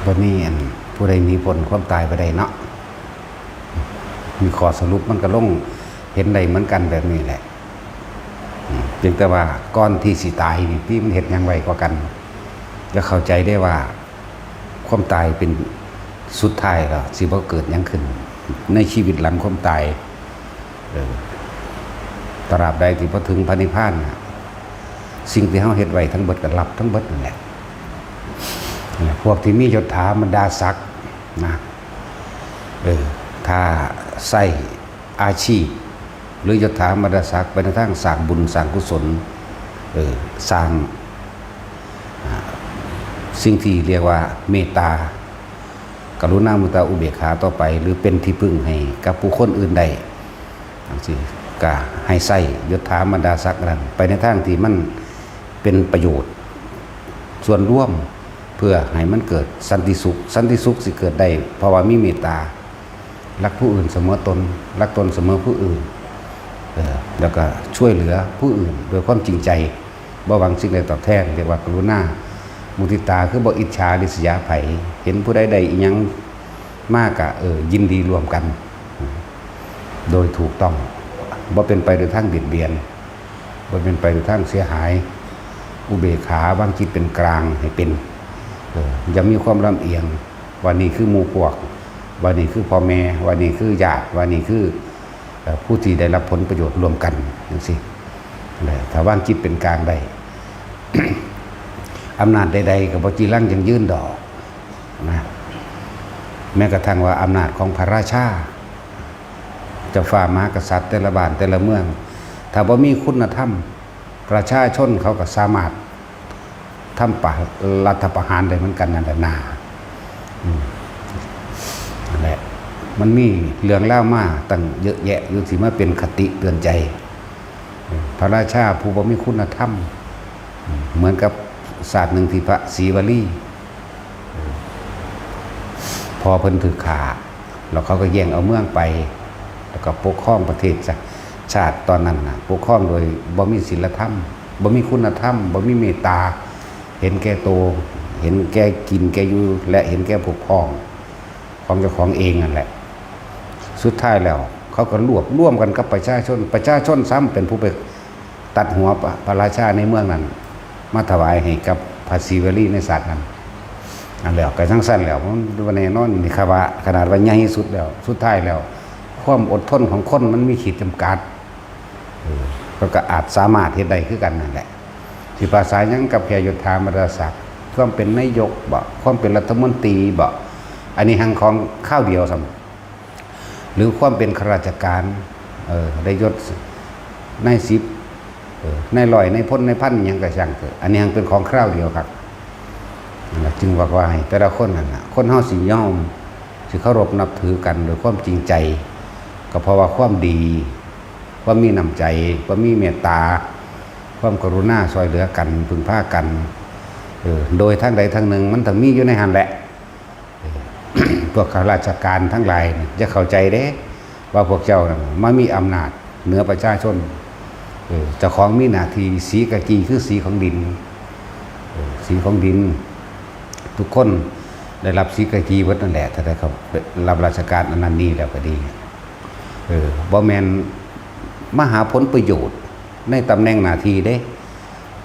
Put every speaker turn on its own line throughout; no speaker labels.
วันนี้ผู้ใดมีผลความตายไปได้เนาะมีข้อสรุปมันก็ลงเห็นได้เหมือนกันแบบนี้แหละเพียงแต่ว่าก้อนที่สิตายนี่พี่มันเห็นยังไวกว่ากันจะเข้าใจได้ว่าความตายเป็นสุดท้ายแล้วสิบ่เกิดยังขึ้นในชีวิตหลังความตายตราบใดที่พอถึงพระนิพพานสิ่งที่เขาเฮ็ดไว้ทั้งเบิดก็รับทั้งเบิดนั่นแหละพวกที่มียศถาบรรดาศักดิ์นะถ้าใส่อาชีพหรือยศถาบรรดาศักดิ์ไปในทางสร้างบุญสร้างกุศลสร้างสิ่งที่เรียกว่าเมตตากรุณามุตตาอุเบกขาต่อไปหรือเป็นที่พึ่งให้กับผู้คนอื่นใดก็ให้ใส่ยศถาบรรดาศักดิ์นั้นไปในทางที่มันเป็นประโยชน์ส่วนร่วมเพื่อให้มันเกิดสันติสุขสิเกิดได้เพราะว่ามีเมตตารักผู้อื่นเสมอตนรักตนเสมอผู้อื่นแล้วก็ช่วยเหลือผู้อื่นโดยความจริงใจบ่หวังสิ่งใดตอบแทนเรียกว่ากรุณามุทิตาคือบ่อิจฉาริษยาไผเห็นผู้ใดใดอีหยังมากก็ยินดีรวมกันโดยถูกต้องบ่เป็นไปโดยทางเบียดเบียนบ่เป็นไปโดยทางเสียหายอุเบกขาวางจิตเป็นกลางให้เป็นอย่ามีความลำเอียงว่านี่คือหมู่พวกว่านี่คือพ่อแม่ว่านี่คือญาติว่านี่คือผู้ที่ได้รับผลประโยชน์รวมกันจังซี่ถ้าวางจิตเป็นกลางได้ อำนาจใดๆกับบ่จีรังยังยืนดอกนะแม้กระทั่งว่าอำนาจของพระราชาเจ้าฟ้ามหากษัตริย์แต่ละบ้านแต่ละเมืองถ้าบ่มีคุณธรรมประชาชนเขาก็สามารถทำรัฐประหารได้เหมือนกันนั่นแหละนั่นแหละมันมีเรื่องเล่ามาตั้งเยอะแยะอยู่ที่มาเป็นคติเตือนใจพระราชาผู้บ่มีคุณธรรมเหมือนกับศาสตร์หนึ่งที่พระศรีวลีพอเพิ่นถือขาแล้วเขาก็แย่งเอาเมืองไปแล้วก็ปกครองประเทศชาติตอนนั้นปกครองโดยบ่มีศีลธรรมบ่มีคุณธรรมบ่มีเมตตาเห็นแก่โตเห็นแก่กินแก่อยู่และเห็นแก่ปกครองของเจ้าของเองนั่นแหละสุดท้ายแล้วเขาก็ร่วมกันกับประชาชนซ้ำเป็นผู้ไปตัดหัวพระราชาในเมืองนั้นมาถวายให้กับพระศรีวลีในศาสตร์นั้นอันแล้วก็ทั้งสั้นแล้วมันดูแน่นอนนี่ครับว่าขนาดว่าใหญ่สุดแล้วสุดท้ายแล้วความอดทนของคนมันมีขีดจำกัดก็อาจสามารถเฮ็ดได้คือกันนั่นแหละสิภาษายังกับแค่ยศถาบรรดาศักดิ์ความเป็นนายกบ่ความเป็นรัฐมนตรีบ่อันนี้หังของข้าวเดียวซ้ำหรือความเป็นข้าราชการได้ยศนายสิบนายลอยนายพลนายพันยังกระช่างเถอะอันนี้หังเป็นของคราวเดียวครับจึงว่าให้แต่ละคนนั่นคนเฮาสิยอมสิเคารพนับถือกันโดยความจริงใจก็เพราะว่าความดีความมีน้ำใจความมีเมตตาความกรุณาช่วยเหลือกันพึ่งพากันโดยทั้งใดทั้งหนึ่งมันต้องมีอยู่ในหันแหละ พวกข้าราชการทั้งหลายจะเข้าใจเด้ว่าพวกเจ้ามามีอำนาจเหนือประชาชนเจ้าของมีหน้าที่สีกะกีคือสีของดินสีของดินทุกคนได้รับสีกะกีวัดนั่นแหละถ้าได้เขารับราชการอันนั้นนี่แล้วก็ดีบ่แม่นมาหาผลประโยชน์ในตำแหน่งหน้าที่เด้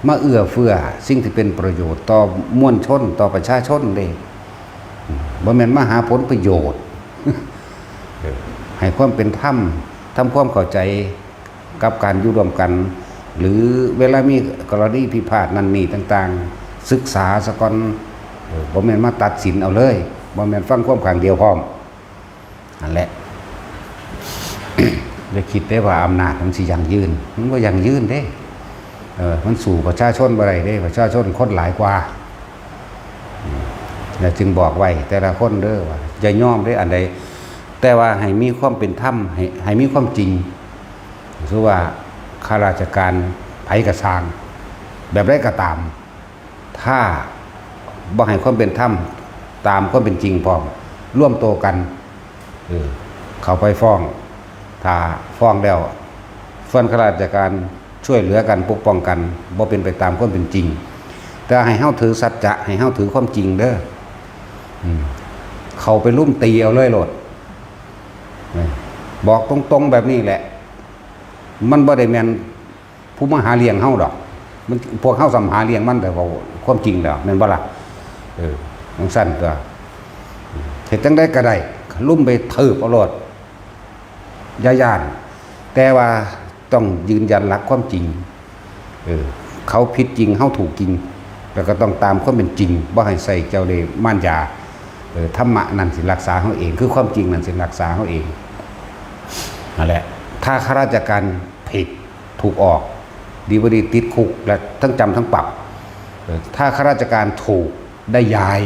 มาเอื้อเฟื้อสิ่งที่เป็นประโยชน์ต่อมวลชนต่อประชาชนเด้บ่แม่นมาหาผลประโยชน์ ให้ความเป็นธรรมทำความเข้าใจกับการอยู่ร่วมกันหรือเวลามีกรณีพิพาทนั้นนี่ต่างๆศึกษาซะก่อนบ่แม่นมาตัดสินเอาเลยบ่แม่นฟังความข้างเดียวพร้อมนั่นแหละ ได้คิดได้ว่าอำนาจมันสิยั่งยืนมันบ่ยั่งยืนเด้มันสู่ประชาชนบ่ได้เด้ประชาชนคนหลายกว่าแล้วจึงบอกไว้แต่ละคนเด้อว่าอย่ายอมเด้อันใดแต่ว่าให้มีความเป็นธรรมให้มีความจริงคือว่าข้าราชการไผกระสร้างแบบไรก็ตามถ้าบ่ให้ความเป็นธรรมตามความเป็นจริงพร้อมร่วมโตกันเข้าไปฟ้องถ้าฟ้องแล้วส่วนข้าราชการช่วยเหลือกันปกป้องกันบ่เป็นไปตามความเป็นจริงแต่ให้เฮาถือสัจจะให้เฮาถือความจริงเด้อ เขาไปลุ่มตีเอาเลยโลดบอกตรงๆแบบนี้แหละมันบ่ได้แม่นผู้มาหาเลี้ยงเฮาดอกมันพวกเฮาสำหาเลี้ยงมันแต่ว่าความจริงแล้วแม่นบ่ล่ะจังซั่นก็เฮ็ดจังได๋ก็ได้ลุ่มไปทืบเอาโลดอย่าย่านแต่ว่าต้องยืนยันหลักความจริงเขาผิดจริงเฮาถูกจริงแล้วก็ต้องตามความเป็นจริงบ่ให้ใส่เจ้าเล่ห์ม่านยาธรรมะนั่นสิรักษาเฮาเองคือความจริงนั่นสิรักษาเฮาเองนั่นแหละถ้าข้าราชการผิดถูกออกดีบ่ดีติดคุกและทั้งจำทั้งปรับถ้าข้าราชการถูกได้ย้าย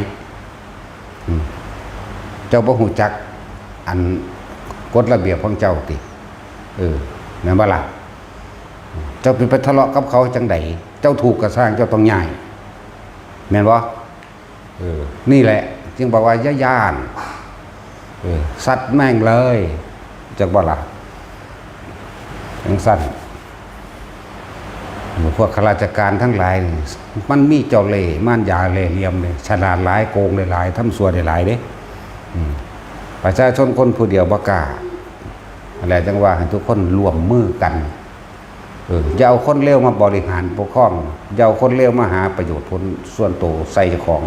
เจ้าบ่ฮู้จักอันกฎระเบียบของเจ้าติแม่นบ่ล่ะเจ้าไปทะเลาะกับเขาจังไดเจ้าถูกกระสร้างเจ้าต้องย้ายแม่นบ่นี่แหละจึงบอกว่าอย่าย่านสัตว์แม่งเลยจักบ่ล่ะจังซั่นพวกข้าราชการทั้งหลายมันมีเจ้าเล่ห์ม่านยาเล่ห์เหลี่ยมเลยฉลาดหลายโกงหลายทำชั่วได้หลายเด้ประชาชนคนผู้เดียวบ่กล้าอะไรจังว่าให้ทุกคนร่วมมือกันอย่าเอาคนเลวมาบริหารปกครองอย่าเอาคนเลวมาหาประโยชน์ผลส่วนตัวใส่เจ้าของ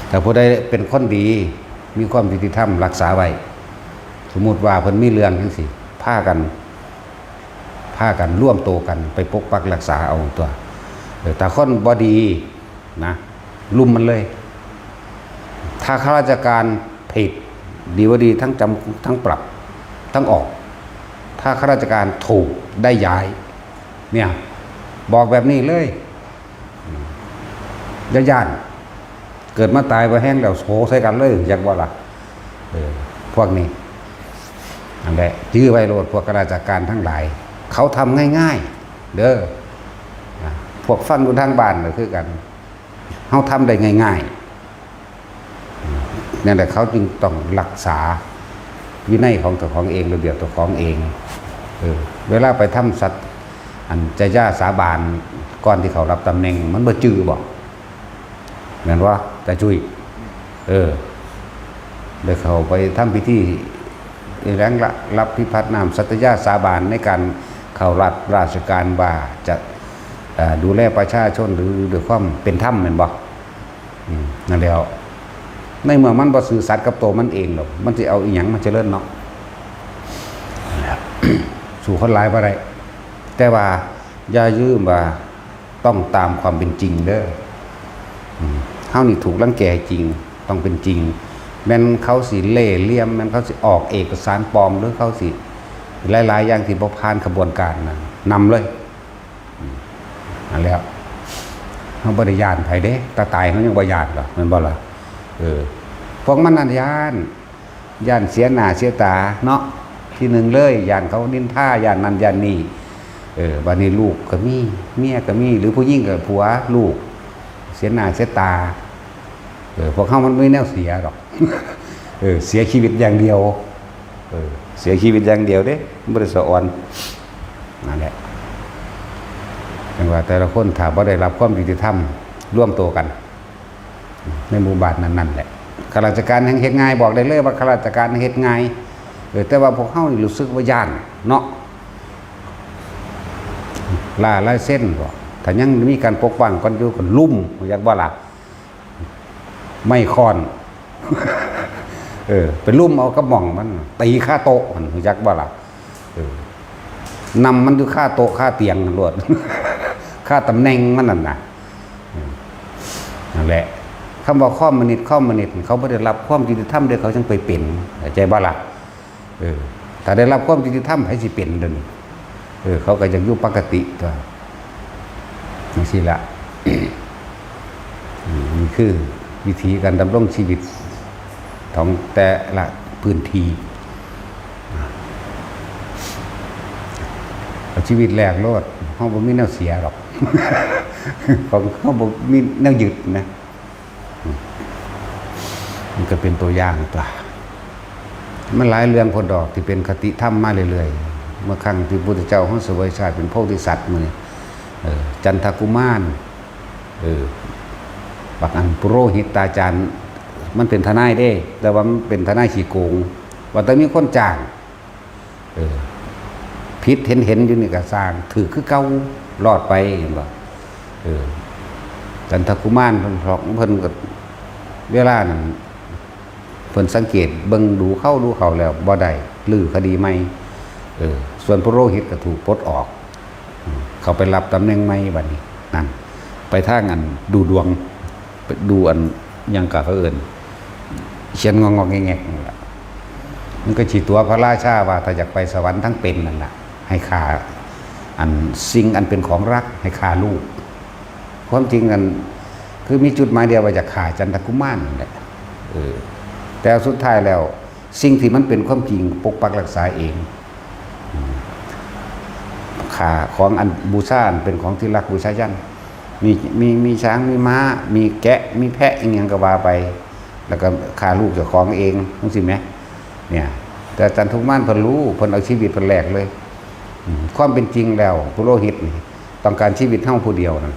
แต่ผู้ใดเป็นคนดีมีความยุติธรรมรักษาไว้สมมุติว่าเพิ่นมีเรื่องจังซี่พากันร่วมตัวกันไปปกปักรักษาเอาตัวแต่คนบ่ดีนะลุมมันเลยถ้าข้าราชการผิดดีว่าดีทั้งจำทั้งปรับทั้งออกถ้าข้าราชการถูกได้ย้ายเนี่ยบอกแบบนี้เลยอย่าย่านเกิดมาตายไปแห้งแล้วโผใส่กันเลยอยากว่าล่ะพวกนี้นั่นแหละจื้อไว้โลดพวกข้าราชการทั้งหลายเขาทำง่ายๆเด้อพวกฟังอยู่ทางบ้านก็คือกันเขาทำได้ง่ายๆนั่นแหละเขาจึงต้องรักษาวินัยของตัวของเองระเบียบตัวของเองเวลาไปทำสัตว์อันใจย่าสาบานก่อนที่เขารับตำแหน่งมันบ่จื้อบอกเหมือนว่าแต่จุ้ยเดี๋ยวเขาไปทำพิธีแรงรับพิพัฒน์นามสัตยาสาบานในการเข้ารับราชการว่าจะดูแลประชาชนหรือด้วยความเป็นธรรมเหมือนบอกนั่นแล้วในเมื่อมันบ่สื่อสัตย์กับตัวมันเองหรอกมันจะเอาอีหยังมันจะเลิ่นเนาะ สู่คนร้ายบ่ได้แต่ว่าอย่ายืมว่าต้องตามความเป็นจริงเด้อเฮานี่ถูกรังแกจริงต้องเป็นจริงแม้นเขาสิเล่เหลี่ยมแม้นเขาสิออกเอกสารปลอมหรือเขาสิหลายๆอย่างที่บ่ผ่านกระบวนการนั้นนำเลยนั่นแล้วเฮาบ่ได้ย้านไผเด้ตาตายเฮายังบ่ย้านหรอกแม่นบ่ล่ะพวกมันนั่นย้านเสียหน้าเสียตาเนาะที่หนึ่งเลยย้านเขานินทาย้านนั้นย้านนี้บัดนี้ลูกก็มีเมียก็มีหรือผู้หญิงก็ผัวลูกเสียหน้าเสียตาพวกเขามันไม่แน่เสียหรอกเสียชีวิตอย่างเดียวเสียชีวิตอย่างเดียวเด้บ่ได้สะอ่อนนั่นแหละจังว่าแต่ละคนถ้าบ่ได้รับความยุติธรรมร่วมตัวกันในหมู่บ้านนั้นๆแหละข้าราชการแห่งเฮ็ดง่ายบอกได้เลยว่าข้าราชการเฮ็ดง่ายแต่ว่าพวกเฮานี่รู้สึกว่าย่านเนาะลายเส้นบ่ถ้ายังมีการปกป้องกันอยู่ก็ลุ่มอยากบ่ล่ะไม่ค้อนเป็นลุ่มเอากระหม่องมันตีค่าโต๊ะมันอยากบ่ล่ะนำมันอยู่ค่าโต๊ะค่าเตียงรวดค่าตำแหน่งมันนั่นน่ะนั่นแหละคำว่าข้อมนิตเขาไม่ได้รับความยุติธรรมเดี๋ยวเขาจึงไปเป็นใจบ่ล่ะถ้าได้รับความยุติธรรมให้สิเป็นเดินเขาก็ยังอยู่ปกติตัวนี่สิละนี่คือวิธีการดำรงชีวิตของแต่ละพื้นที่ชีวิตแรกโลดเขาบ่มีแนวเสียหรอกของเขาบ่มีแนวยึดนะมันก็เป็นตัวอย่างตัวมันหลายเรื่องพอดอกที่เป็นคติธรรมมาเรื่อยๆเมื่อครั้งที่พระพุทธเจ้าเฮาเสวยชาติเป็นโพธิสัตว์มื้อจันทกุมาร บักอันปุโรหิตตาจารย์มันเป็นทนายเด้ แต่ว่ามันเป็นทนายขี้โกงว่าแต่มีคนจ้างพิษเห็นอยู่นี่ก็สร้างถือคือเก่ารอดไปเห็นบ่จันทกุมารเพิ่นของเพิ่นก็เวลานั้นเพิ่นสังเกตเบิ่งดูเข้าแล้วบ่ได้ลื้อคดีใหม่ส่วนพระโรหิตก็ถูกปลดออกเขาไปรับตำแหน่งใหม่บัดนี้นั่นไปทางอันดูดวงดูอันยังกะเขาเอิ้นเขียนงอกๆแงกๆนั่นล่ะมันก็สิตัวพระราชาว่าถ้าอยากไปสวรรค์ทั้งเป็นนั่นล่ะให้ฆ่าอันสิ่งอันเป็นของรักให้ฆ่าลูกความจริงกันคือมีจุดหมายเดียวว่าจะฆ่าจันทกุมารนั่นแหละแต่สุดท้ายแล้วสิ่งที่มันเป็นความจริงปกปักรักษาเองขาของอันบูชาเป็นของที่รักบูชายันมีช้างมีม้ามีแกะมีแพะอย่างเงี้ยก็ว่าไปแล้วก็ขาลูกเจ้าของเองรู้สิไหมเนี่ยแต่จันทกุมารเพิ่นรู้เพิ่นเอาชีวิตเพิ่นแลกเลยความเป็นจริงแล้วปุโรหิตนี่ต้องการชีวิตเฮาผู้เดียวนั่น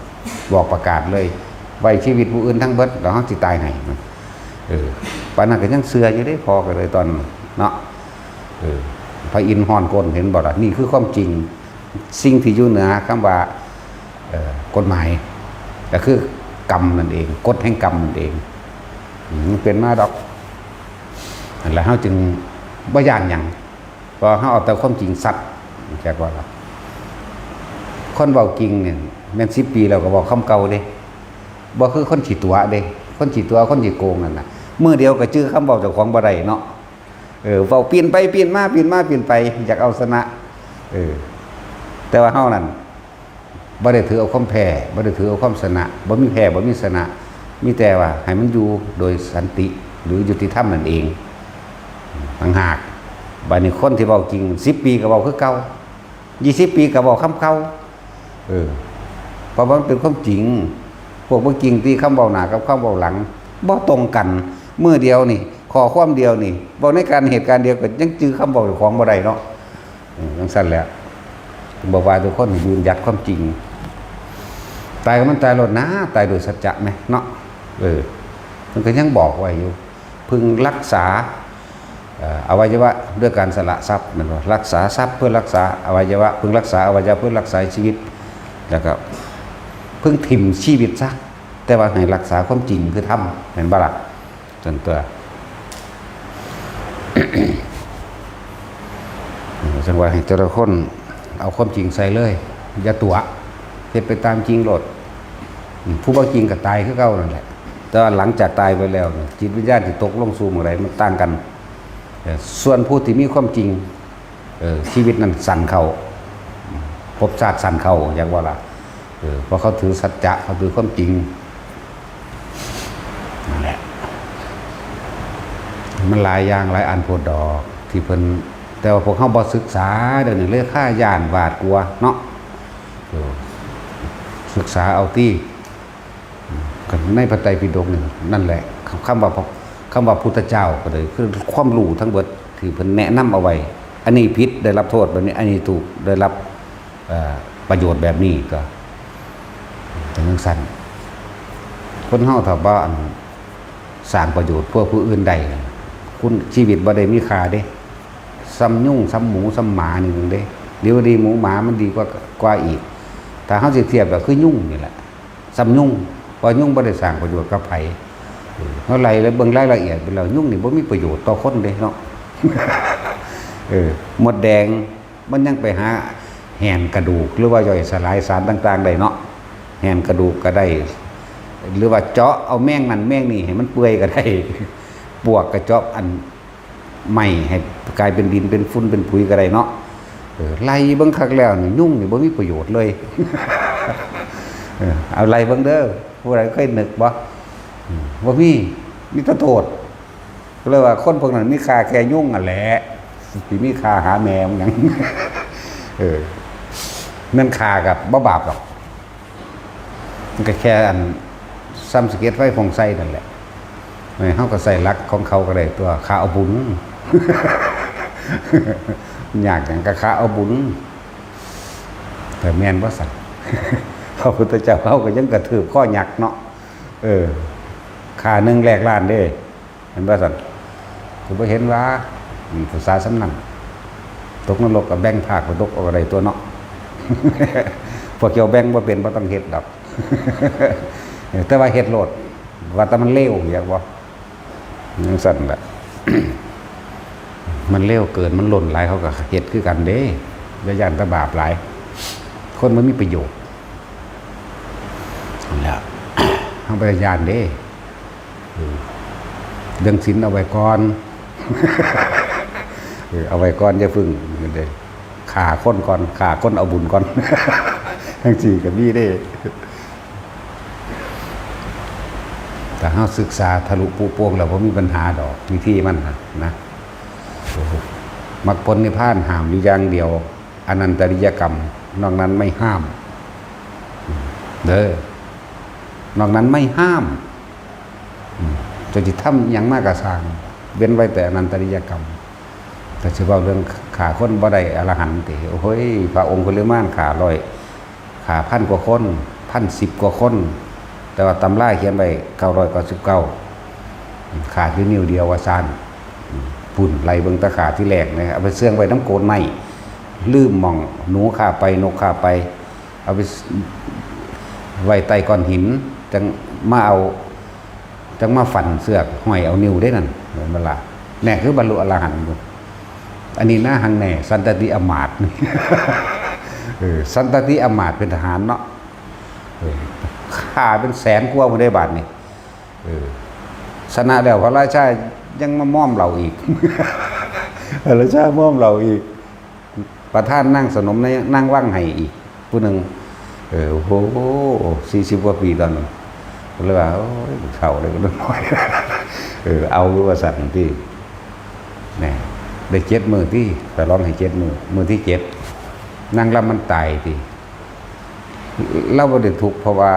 บอกประกาศเลยไว้ชีวิตผู้อื่นทั้งเบิดแล้วเฮาสิตายให้ปานนั้นก็ยังเชื่ออยู่ได้พอกันเลยตอนเนาะพระอินทร์ฮ้อนก้นเห็นบ่ล่ะนี่คือความจริงสิ่งที่อยู่เหนือคำว่ากฎหมายก็คือกรรมนั่นเองกฎแห่งกรรมนั่นเองมันเป็นมาดอกนั่นแหละเฮาจึงบ่ย่านหยังเพราะเฮาเอาแต่ความจริงสัตย์แค่ว่าล่ะคนเว้าจริงเนี่ยแม่น10 ปีแล้วก็บอกคำเก่าเด้บ่คือคนขี้ตัวเด้คนขี้ตัวคนขี้โกงนั่นน่ะมื้อเดียวก็จื้อคำเว้าเจ้าของบ่ได้เนาะเว้าเปลี่ยนไปเปลี่ยนมาเปลี่ยนไปอยากเอาชนะแต่ว่าเฮานั่นบ่ได้ถือเอาความแพ้บ่ได้ถือเอาความชนะบ่มีแพ้บ่มีชนะมีแต่ว่าให้มันอยู่โดยสันติหรือยุติธรรมนั่นเองต่างหากบัดนี้คนที่เว้าจริง10 ปีก็เว้าคือเก่า20 ปีก็เว้าคำเก่าเพราะมันเป็นความจริงพวกบ่จริงที่คำเว้าหน้ากับคำเว้าหลังบ่ตรงกันมื้อเดียวนี่ข้อความเดียวนี่เว้าในการเหตุการณ์เดียวก็ยังจื้อคำเว้าของบ่ได้เนาะจังซั่นแหละบอกว่าทุกคนยืนยัดความจริงตายก็มันตายรถนะตายโดยสัจจะไหมเนาะมันก็ยังบอกไว้อยู่พึงรักษาอวัยวะด้วยการสละทรัพย์มันว่ารักษาทรัพย์เพื่อรักษาอวัยวะพึงรักษาอวัยวะเพื่อรักษาชีวิตแล้วก็พึงถิ่มชีวิตซะแต่ว่าให้รักษาความจริงคือทำเห็นบ่ล่ะจนตัวจังว่าให้แต่ละคนเอาความจริงใส่เลยอย่าตัวเฮ็ดไปตามจริงโลดผู้บ่จริงก็ตายคือเก่านั่นแหละแต่ว่าหลังจากตายไปแล้วจิตวิญญาณที่ตกลงสู่หมู่ใดมันต่างกันส่วนผู้ที่มีความจริงชีวิตนั้นสั่นเข้าภพชาติสั่นเข้าอย่างว่าล่ะเพราะเขาถือสัจจะเขาถือความจริงนั่นแหละมันหลายอย่างหลายอันโพดดอกที่เพิ่นแต่ว่าพวกเขาบ่ศึกษาเดี๋ยวนี้เลยค่าย่านหวาดกลัวเนาะศึกษาเอาที่ในพระไตรปิฎกนี่นั่นแหละคำว่าพุทธเจ้าก็เลยคือความรู้ทั้งหมดที่เพิ่นแนะนำเอาไว้อันนี้ผิดได้รับโทษแบบนี้อันนี้ถูกได้รับประโยชน์แบบนี้ก็เป็นจังซั่นคนเฮาถ้าบ่สร้างประโยชน์เพื่อผู้อื่นใดคุณชีวิตบ่ได้มีค่าเด้ซ้ำยุ่งซ้ำหมูซ้ำหมานี่นึงเด้เดี๋ยวดีหมูหมามันดีกว่าอีกถ้าเฮาสิเทียบก็คือยุ่งนี่แหละซ้ำยุ่งเพราะยุ่งบ่ได้สร้างประโยชน์กับไผเฮาไล่แล้วเบิ่งรายละเอียดไปแล้วยุ่งนี่บ่มีประโยชน์ต่อคนเด้เนาะหมดแดงมันยังไปหาแหนกระดูกหรือว่าย่อยสลายสารต่างๆได้เนาะแหนกระดูกก็ได้หรือว่าเจาะเอาแม่งนั่นแม่งนี่ให้มันเปื่อยก็ได้ปวกกระเจาะอันไม่ให้กลายเป็นดินเป็นฝุ่นเป็นปุ๋ยก็ได้เนาะไล่เบิ่งคักแล้วนี่ยุ่งนี่บ่มีประโยชน์เลยเอาไล่เบิ่งเด้อผู้ใดเคยนึกบ่มีแต่โทษก็เลยว่าคนพวกนั้นมีค่าแค่ยุ่งอ่ะแหละสิมีค่าหาแมวหยังนั่นค่ากับบ่บาปหรอกมันก็แค่อันซ้ำสเก็ตไฟฟองไส้นั่นแหละเขาก็ใส่ลักของเขาก็ได้ตัวขาเอาบุญ อยากอย่างกับขาเอาบุญแต่แมนว่าสั่ง พระพุทธเจ้าเขาก็ยังกระถือข้อหยักเนาะ ค่าหนึ่งแลกล้านเด้เห็นบ่ซั่นคือบ่เห็นว่าภาษาสำนักตกนรกกับแบ่งภาคตกอะไรตัวเนาะ พวกเกี่ยวแบ่งบ่เป็นบ่ต้องเฮ็ดดอก แต่ว่าเฮ็ดโลดว่าแต่มันเลวอยากบ่จังซั่นแหละ มันเลวเกินมันหล่นหลายเขาก็เฮ็ดคือกันเด้อย่าย่านตะบาปหลายคนมันมีประโยชน์แล้ว เฮาบ่ได้ย่านเด้เรื่องศีลเอาไว้ก่อน เอาไว้ก่อนอย่าพึ่งเด้ฆ่าคนก่อนฆ่าคนเอาบุญก่อน ทั้งสี่ก็มีเด้แต่เฮาศึกษาทะลุปูโป่งแล้วบ่มีปัญหาดอกวิธีมันนะมรรคผลนิพพานห้ามอยู่อย่างเดียวอนันตริยกรรมนอกนั้นไม่ห้ามเด้อนอกนั้นไม่ห้ามจะสิทำหยังมากก็สร้างเว้นไว้แต่อนันตริยกรรมแต่สิเว้าเรื่องฆ่าคนบ่ได้อรหันต์ติโอ้ยพระองค์คุลิมานฆ่าพันกว่าคน1,010 กว่าคน แต่ว่าตำราเขียนไว้999ขาดอยู่นิ้วเดียวว่าซั่นปุ่นไหลเบิ่งตะขาที่แรกนะเอาไปเสื่องไว้น้ำโกนไม้ลืมหม่องหนูฆ่าไปนกฆ่าไปเอาไปไว้ใต้ก้อนหินจังมาฝันเสือกห้อยเอานิ้วได้นั่นเหมือนเวลาแน่คือบรรลุอรหันต์อันนี้หน้าหังแน่สันตติอมาตย์ สันตติอมาตย์เป็นทหารเนาะฆ่าเป็นแสนกว่าบ่ได้บาทนี่ชนะแล้วพระราชายังมาม่อมเราอีก พระราชาม่อมเราอีกประธานนั่งสนมนั่งว่างให้อีกผู้หนึ่งโอ้โห40 กว่าปีตอนนั้นเลยว่าโอ้ยเฒ่าเลยก็น้อย เอาอยู่ว่าสั่นที่แน่ได้7 มื้อที่แต่ร้องให้7 มื้อที่7นั่งรับมันตายที่เราบ่ได้ทุกข์เพราะว่า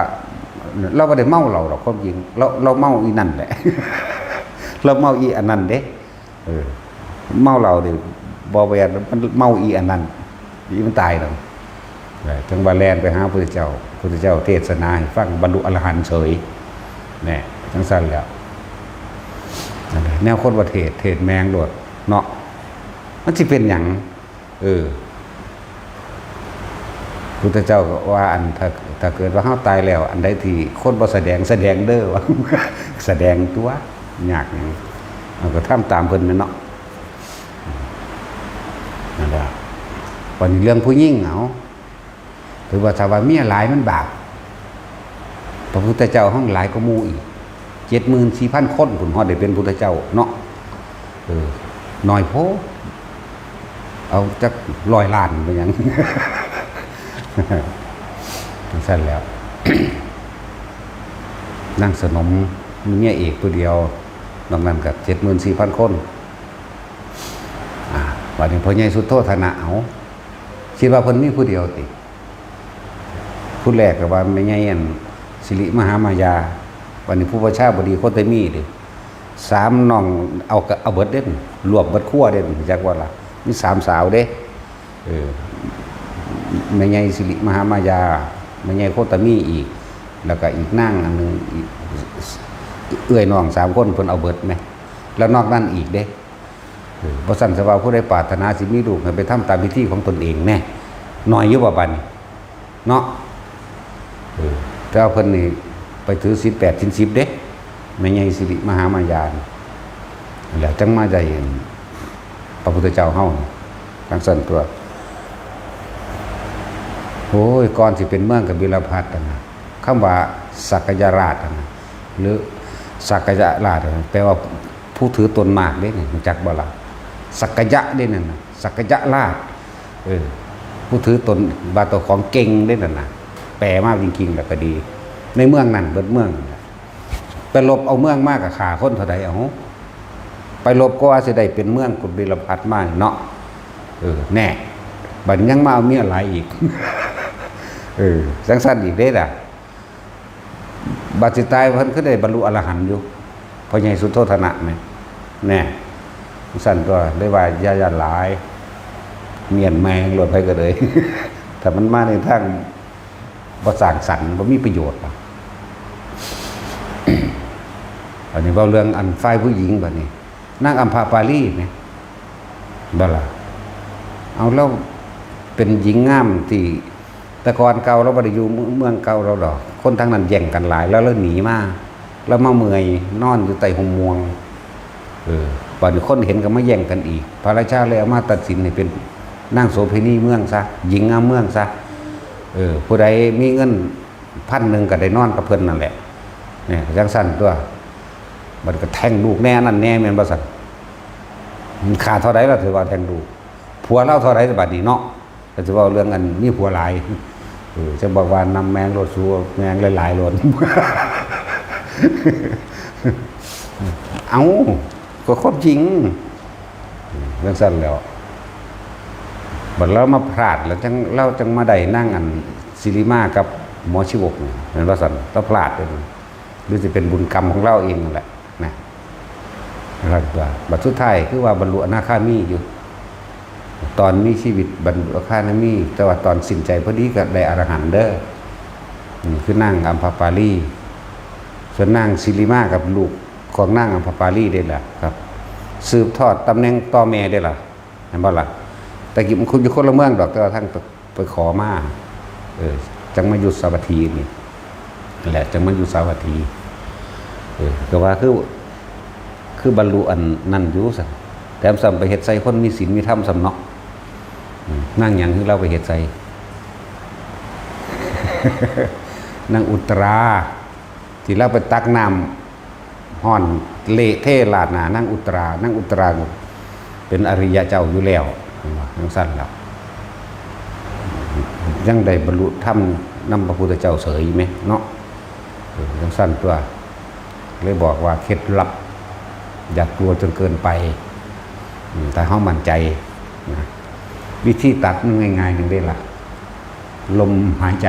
เราบ่ได้เมาเราหรอกความจริงเราเมาอีนั่นแหละ เราเมาอีอันนั้นเด้เมาเราดิบ่แม่นมันเมาอีอันนั้นอีมันตายแล้วจังว่าแล่นไปหาพระพุทธเจ้าเทศนาให้ฟังบรรลุอรหันต์เฉยแน่จังซั่นแล้วแนวคนว่าเทศแมงโลดเนาะมันสิเป็นหยังพุทธเจ้าก็ว่าอันถ้าเกิดว่าเฮาตายแล้วอันใดที่คนบ่แสดงเด้อว่า แสดงตัวยากหยังเราก็ทำตามเพิ่นนั่นเนาะนั่นแหละวันนี้เรื่องผู้หญิงเอาถือว่าถ้าว่าเมียหลายมันบาปพระพุทธเจ้าห้องหลายก็หมู่อีก 74,000 คนพุ่นฮอดได้เป็นพุทธเจ้าเนาะน้อยโพเอาจัก100 ล้านเป็นหยัง สั้นแล้ว นั่งสนมเมียเอกผู้เดียวนอกนั้นกับ 74,000 คนวันนี้พ่อใหญ่สุดโทษนะเอาคิดว่าเพิ่นมีผู้เดียวติผู้แรกก็ว่าแม่ใหญ่อันสิริมหามายาวันนี้ผู้ประชาบดีโคตรมีดิ3น้องเอาเบิดเด้รวบเบิดคั่วเด้จักว่าล่ะมี3สาวเด้แม่ใหญ่สิริมหามายาแม่ใหญ่โคตรมีอีกแล้วก็อีกนางอันนึงเอื้อยน้อง3 คนเพิ่นเอาเบิดแม่แล้วนอกนั้นอีกเด้บ่ซั่นสิว่าผู้ใดปรารถนาสิมีลูกให้ไปทำตามพิธีของตนเองแน่น้อยอยู่บ่บัดนี้เนาะแต่ว่าเพิ่นนี่ไปถือศีล8ศีล10เด้แม่ใหญ่สิริมหามายาแล้วจังมาได้พระพุทธเจ้าเฮาทั้งสั่นตัวโอ้ยก่อนสิเป็นเมืองกับบิลพัทนะคำว่าสักยราชนะหรือสักยราชแปลว่าผู้ถือตนมากเด้นี่รู้จักบ่ล่ะสักยะเด้นั่นน่ะสักยะราชผู้ถือตนบาตัวของเก่งเด้นั่นน่ะแปลมากจริงๆแล้วก็ดีในเมืองนั้นเบิดเมืองไปลบเอาเมืองมากกับขาคนเท่าใดเอาไปลบก็ว่าสิได้เป็นเมืองกุฎบิลพัทมาเนาะแน่บัดยังมาเอาเมียหลายอีก จังซั่นอีกเด้ล่ะบัดสิตายเพิ่นคือได้บรรลุอรหันต์อยู่พ่อใหญ่สุโธทนะแม่แน่จังซั่นก็ได้ว่าอย่าหลายเมียนแมงโลดไปก็เลย ถ้ามันมาในทางบ่สร้างสรรค์บ่มีประโยชน์ อันนี้เว้าเรื่องอันฝ่ายผู้หญิงบัดนี้นางอัมพาปาลีเนี่ยบ่ล่ะเอาแล้วเป็นหญิงงามที่แต่ก่อนเก่าเราบ่ได้อยู่เมืองเก่าเราดอกคนทางนั้นแย่งกันหลายแล้วหนีมาแล้วมาเมื่อยนอนอยู่ใต้ห่มม่วงบัดนี้คนเห็นก็มาแย่งกันอีกพระราชาเลยเอามาตัดสินให้เป็นนางโสเภณีเมืองซะหญิงงามเมืองซะผู้ใดมีเงิน1,000ก็ได้นอนกับเพิ่นนั่นแหละเนี่ยจังซั่นตัวมันก็แทงลูกแน่นั่นแน่แม่นบ่ซั่นมันขาดเท่าใดล่ะถือว่าแทงลูกผัวเราเท่าใดบัดนี้เนาะก็สิเว้าเรื่องอันมีผัวหลายจะบอกว่านำแมงรถสู้แมงหลายๆรถ เอาก็ความจริงจังซั่นแล้วบัดเรามาพลาดแล้วเราจังมาได้นั่งอันศิริมากับหมอชีวกเห็นว่าซั่นเราพลาดเลยหรือสิเป็นบุญกรรมของเราเองนั่นแหละนะว่าบัดสุดท้ายคือว่าบรรลุอนาคามีอยู่ตอนมีชีวิตบรรลุอนาคามีแต่ว่าตอนสิ้นใจพอดีก็ได้อรหันต์เด้อนี่คือนางอัมพาปาลีส่วนนางศิริมากับลูกของนางอัมพาปาลีได้ล่ะครับสืบทอดตำแหน่งต่อแม่ได้ล่ะเห็นบ่ล่ะแต่กี้มันคุณอยู่คนละเมืองดอกแต่ว่าทั้งไปขอมาจังมาอยู่สาวัตถีนี่แหละจังมาอยู่สาวัตถีก็ว่าคือบรรลุอันนั่นอยู่ซั่นแถมซ้ำไปเฮ็ดใส่คนมีศีลมีธรรมซ้ำเนาะนั่งหยังคือเราไปเฮ็ดใส่ นางอุตราที่เราไปตักน้ำห้อนเละเทลาดหน้านางอุตราเป็นอริยะเจ้าอยู่แล้วจังซั่นแล้วยังได้บรรลุธรรมนำพระพุทธเจ้าเสยไหมเนาะจังซั่นตัวเลยบอกว่าเคล็ดลับอย่ากลัวจนเกินไปแต่เฮามั่นใจนะวิธีตัดมันง่ายๆนึงได้ล่ะลมหายใจ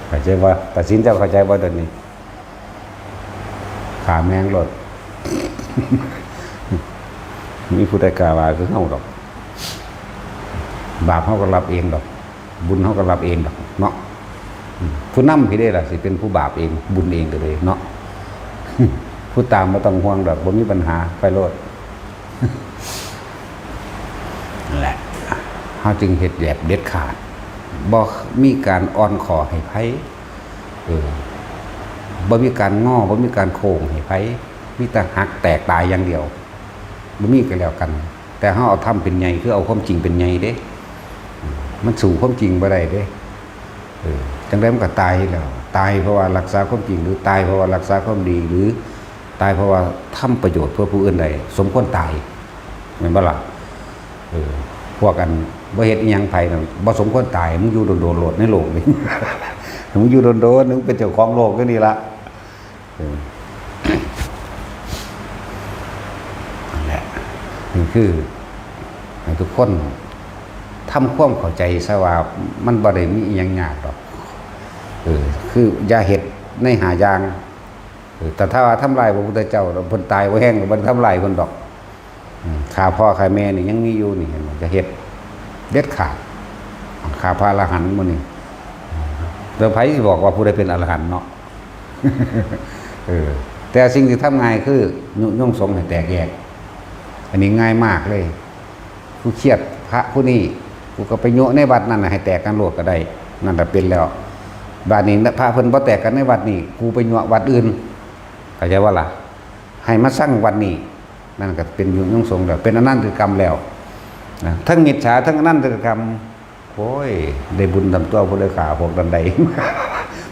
เข้าใจว่าตัดสินเจ้าเข้าใจว่าตอนนี้ขาแมงรถ มีผู้ใดกล่าวว่าคือเฮาดอกบาปเฮาก็รับเองดอกบุญเฮาก็รับเองดอกเนาะผู้นำพี่ได้ล่ะสิเป็นผู้บาปเองบุญเองก็เลยเนาะ ผู้ตามบ่ต้องห่วงดอกบ่มีปัญหาไปโลด นั่นแหละเฮาจึงเฮ็ดแบบเด็ดขาดบ่มีการอ่อนขอให้ไผบ่มีการง้อบ่มีการโค้งให้ไผมีแต่หักแตกตายอย่างเดียวบ่มีก็แล้วกัน แต่เฮาเอาทำเป็นใหญ่คือเอาความจริงเป็นใหญ่เด้มันสู่ความจริงบ่ได้เด้จังได๋มันก็ตายแล้วตายเพราะว่ารักษาความจริงหรือตายเพราะว่ารักษาความดีหรือตายเพราะว่าทำประโยชน์เพื่อผู้อื่นใดสมควรตายแม่นบ่ล่ะพวกกันบ่เฮ็ดอีหยังไผน่ะบ่สมควรตายมึงอยู่โดนๆโลดในโลกนี้ มึงอยู่โดนๆมึงเป็นเจ้าของโลกก็นี่ล่ะนั่นแหละนี่คือให้ทุกคนทำความเข้าใจซะว่ามันบ่ได้มีอีหยังยากดอกคืออย่าเฮ็ดในหาอย่างแต่ถ้าว่าทำลายพระพุทธเจ้าเพิ่นตายบ่แห้งบ่ทำลายเพิ่นดอกฆ่าพ่อฆ่าแม่นี่ยังมีอยู่นี่เห็นบ่จะเฮ็ดเด็ดขาดฆ่าพระอรหันต์มื้อนี้แล้วไผสิบอกว่าผู้ใดเป็นอรหันต์เนาะ แต่สิ่งที่ทำง่ายคือยุยงสงฆ์ให้แตกแยกอันนี้ง่ายมากเลยผู้เครียดพระผู้นี้กูก็ไปโยในวัดนั่นน่ะให้แตกกันโลดก็ได้นั่นน่ะเป็นแล้วบัดนี้พระเพิ่นบ่แตกกันในวัดนี้กูไปโยวัดอื่นเข้าใจว่าล่ะให้มาสร้างวัดนี้นั่นก็เป็นยุยงสงฆ์แล้วเป็นอนันตกรรมแล้วนะทั้งมิจฉาทั้งอนันตกรรมโอ้ยได้บุญทำตัวผู้เลยขาพวกดันใด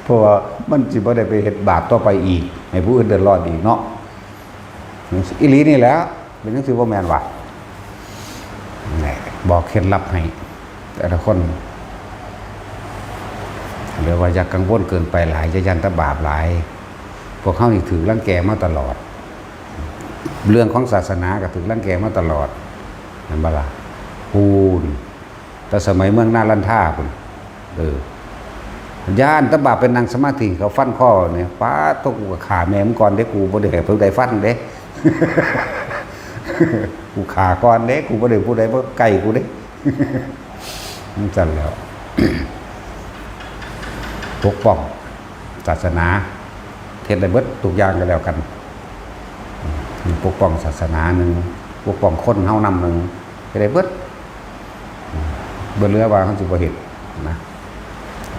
เพราะว่ามันสิบ่ได้ไปเฮ็ดบาปต่อไปอีกให้ผู้อื่นเดือดร้อนอีกเนาะอีหลีนี่แหละเป็นจังซี่บ่แม่นว่านี่บอกเคล็ดลับให้แต่ละคนเรียกว่าอย่ากังวลเกินไปหลายจะยันตะบาปหลายพวกเฮานี่ถือรังแกมาตลอดเรื่องของศาสนาก็ถือรังแกมาตลอดนั่นบ่ล่ะปูนแต่สมัยเมืองนาลันท่าพุ่นย่านตะบาปเป็นนางสมาธิเขาฟันข้อเนี่ยป้าตกขาแม่มก่อนเด้กูบ่ได้ให้ผู้ใดฟันเด้ กูขาก่อนเด้กูบ่ได้ผู้ใดบ่ไก่กูเด้ มันสั่นแล้ว ปกป้องศาสนา เฮ็ดได้เบิดทุกอย่างก็แล้วกันปกป้องศาสนาหนึ่งปกป้องคนเฮานำหนึ่งก็ได้เบิดเรือว่าเขาสิบ่เฮ็ดนะ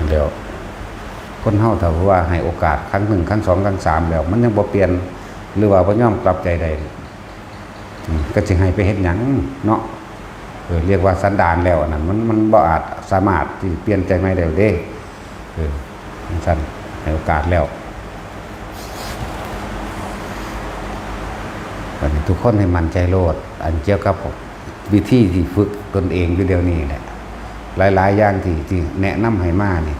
เดี๋ยวคนเฮาถ้าว่าให้โอกาสครั้งหนึ่งครั้งสองครั้งสามแล้วมันยังบ่เปลี่ยนหรือว่าบ่ยอมกลับใจได้ก็สิให้ไปเฮ็ดหยังเนาะเรียกว่าสันดานแล้วนั่นมันบ่อาจสามารถที่เปลี่ยนใจใหม่ได้เด้สั่นให้โอกาสแล้ววันนี้ทุกคนให้มั่นใจโลดอันเกี่ยวกับวิธีที่ฝึกตนเองอยู่เดี๋ยวนี้แหละหลายๆอย่างที่แนะนำให้มานี่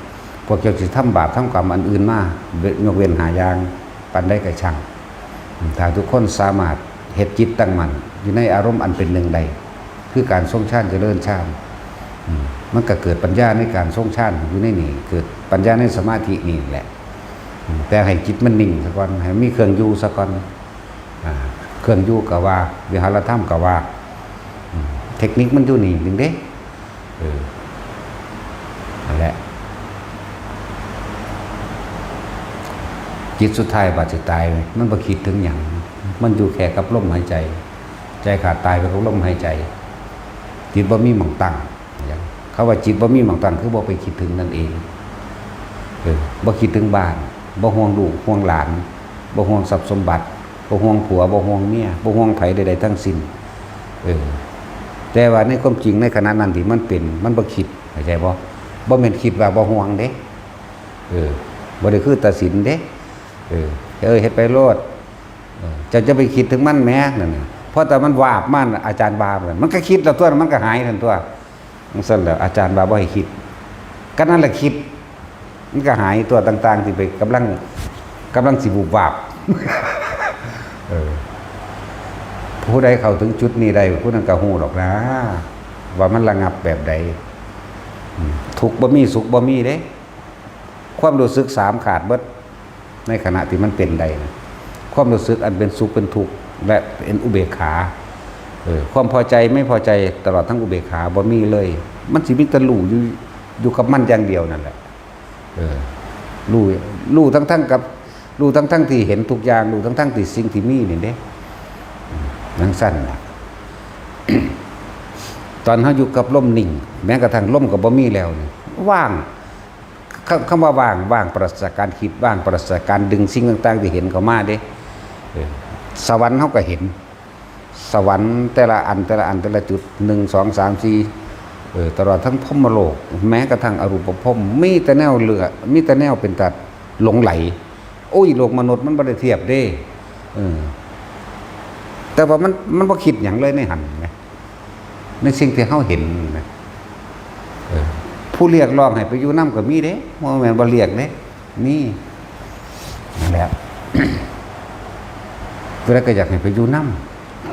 พวกเจ้าสิทำบาปทำกรรมอันอื่นมายกเว้นหาอย่างปันได้ก็ช่างถ้าทุกคนสามารถเฮ็ดจิตตั้งมั่นอยู่ในอารมณ์อันเป็นหนึ่งใดคือการทรงฌานเจริญฌานมันก็เกิดปัญญาในการทรงฌานอยู่ในนี่เกิดปัญญาในสมาธินี่แหละแต่ให้จิตมันนิ่งซะก่อนให้มีเครื่องอยู่ซะก่อนเครื่องอยู่ก็ว่าวิหารธรรมก็ว่าเทคนิคมันอยู่นี่นึงเด้นั่นแหละจิตสุดท้ายบาดจะตายมันบ่คิดถึงหยังมันอยู่แค่กับลมหายใจใจขาดตายไปกับลมหายใจจิตบ่มีหม่องตั้งอย่างเขาว่าจิตบ่มีหม่องตั้งคือบ่ไปคิดถึงนั่นเองบ่คิดถึงบ้านบ่ห่วงลูกห่วงหลานบ่ห่วงทรัพย์สมบัติบ่ห่วงผัวบ่ห่วงเมียบ่ห่วงไผใดๆทั้งสิ้นแต่ว่าในความจริงในขณะนั้นที่มันเป็นมันบ่คิดเข้าใจบ่แม่นคิดว่าบ่ห่วงเด้บ่ได้คือตัดสินเด้เฮ็ดไปโลดจะไปคิดถึงมันแม้นั่นน่ะเพราะแต่มันวาบมันอาจารย์บามันก็คิดแล้วตัวมันก็หายทันตัวมันสั่นแล้วอาจารย์บาบ่ให้คิดก็นั่นแหละคิดมันก็หายตัวต่างๆที่ไปกำลังสิบูบวาบผู้ใดเข้าถึงจุดนี้ได้ผู้นั้นก็ฮู้ดอกนะว่ามันระงับแบบใดทุกข์บ่มีสุขบ่มีเด้ความรู้สึกสามขาดเบิดในขณะที่มันเป็นใดนะความรู้สึกอันเป็นสุขเป็นทุกข์และเป็นอุเบกขาความพอใจไม่พอใจตลอดทั้งอุเบกขาบ่มีเลยมันสิมีแต่รู้อยู่กับมันอย่างเดียวนั่นแหละรู้ทั้งกับรู้ทั้งที่เห็นทุกอย่างรู้ทั้งที่สิ่งที่มีนี่เด้นั่งสั้นนะ ตอนเขาอยู่กับลมนิ่งแม้กระทั่งลมกับบ่มีแล้วนี่ว่างคำว่าว่างปราศจากการคิดว่างปราศจากการดึงสิ่งต่างๆที่เห็นเข้ามาเด้สวรรค์เขาก็เห็นสวรรค์แต่ละอันแต่ละจุด1 2 3 4ตลอดทั้งพรหมโลกแม้กระทั่งอรูปภพมีแต่แนวเหลือมีแต่แนวเป็นตัดหลงไหลโอ้ยโลกมนุษย์มันบ่ได้เทียบเด้แต่ว่ามันบ่คิดหยังเลยในหันนะในสิ่งที่เฮาเห็นนะผู้เรียกร้องให้ไปอยู่นำก็มีเด้บ่แม่นบ่เรียกเด้มีนั่นแหละเพิ่นก็อยากให้ไปอยู่น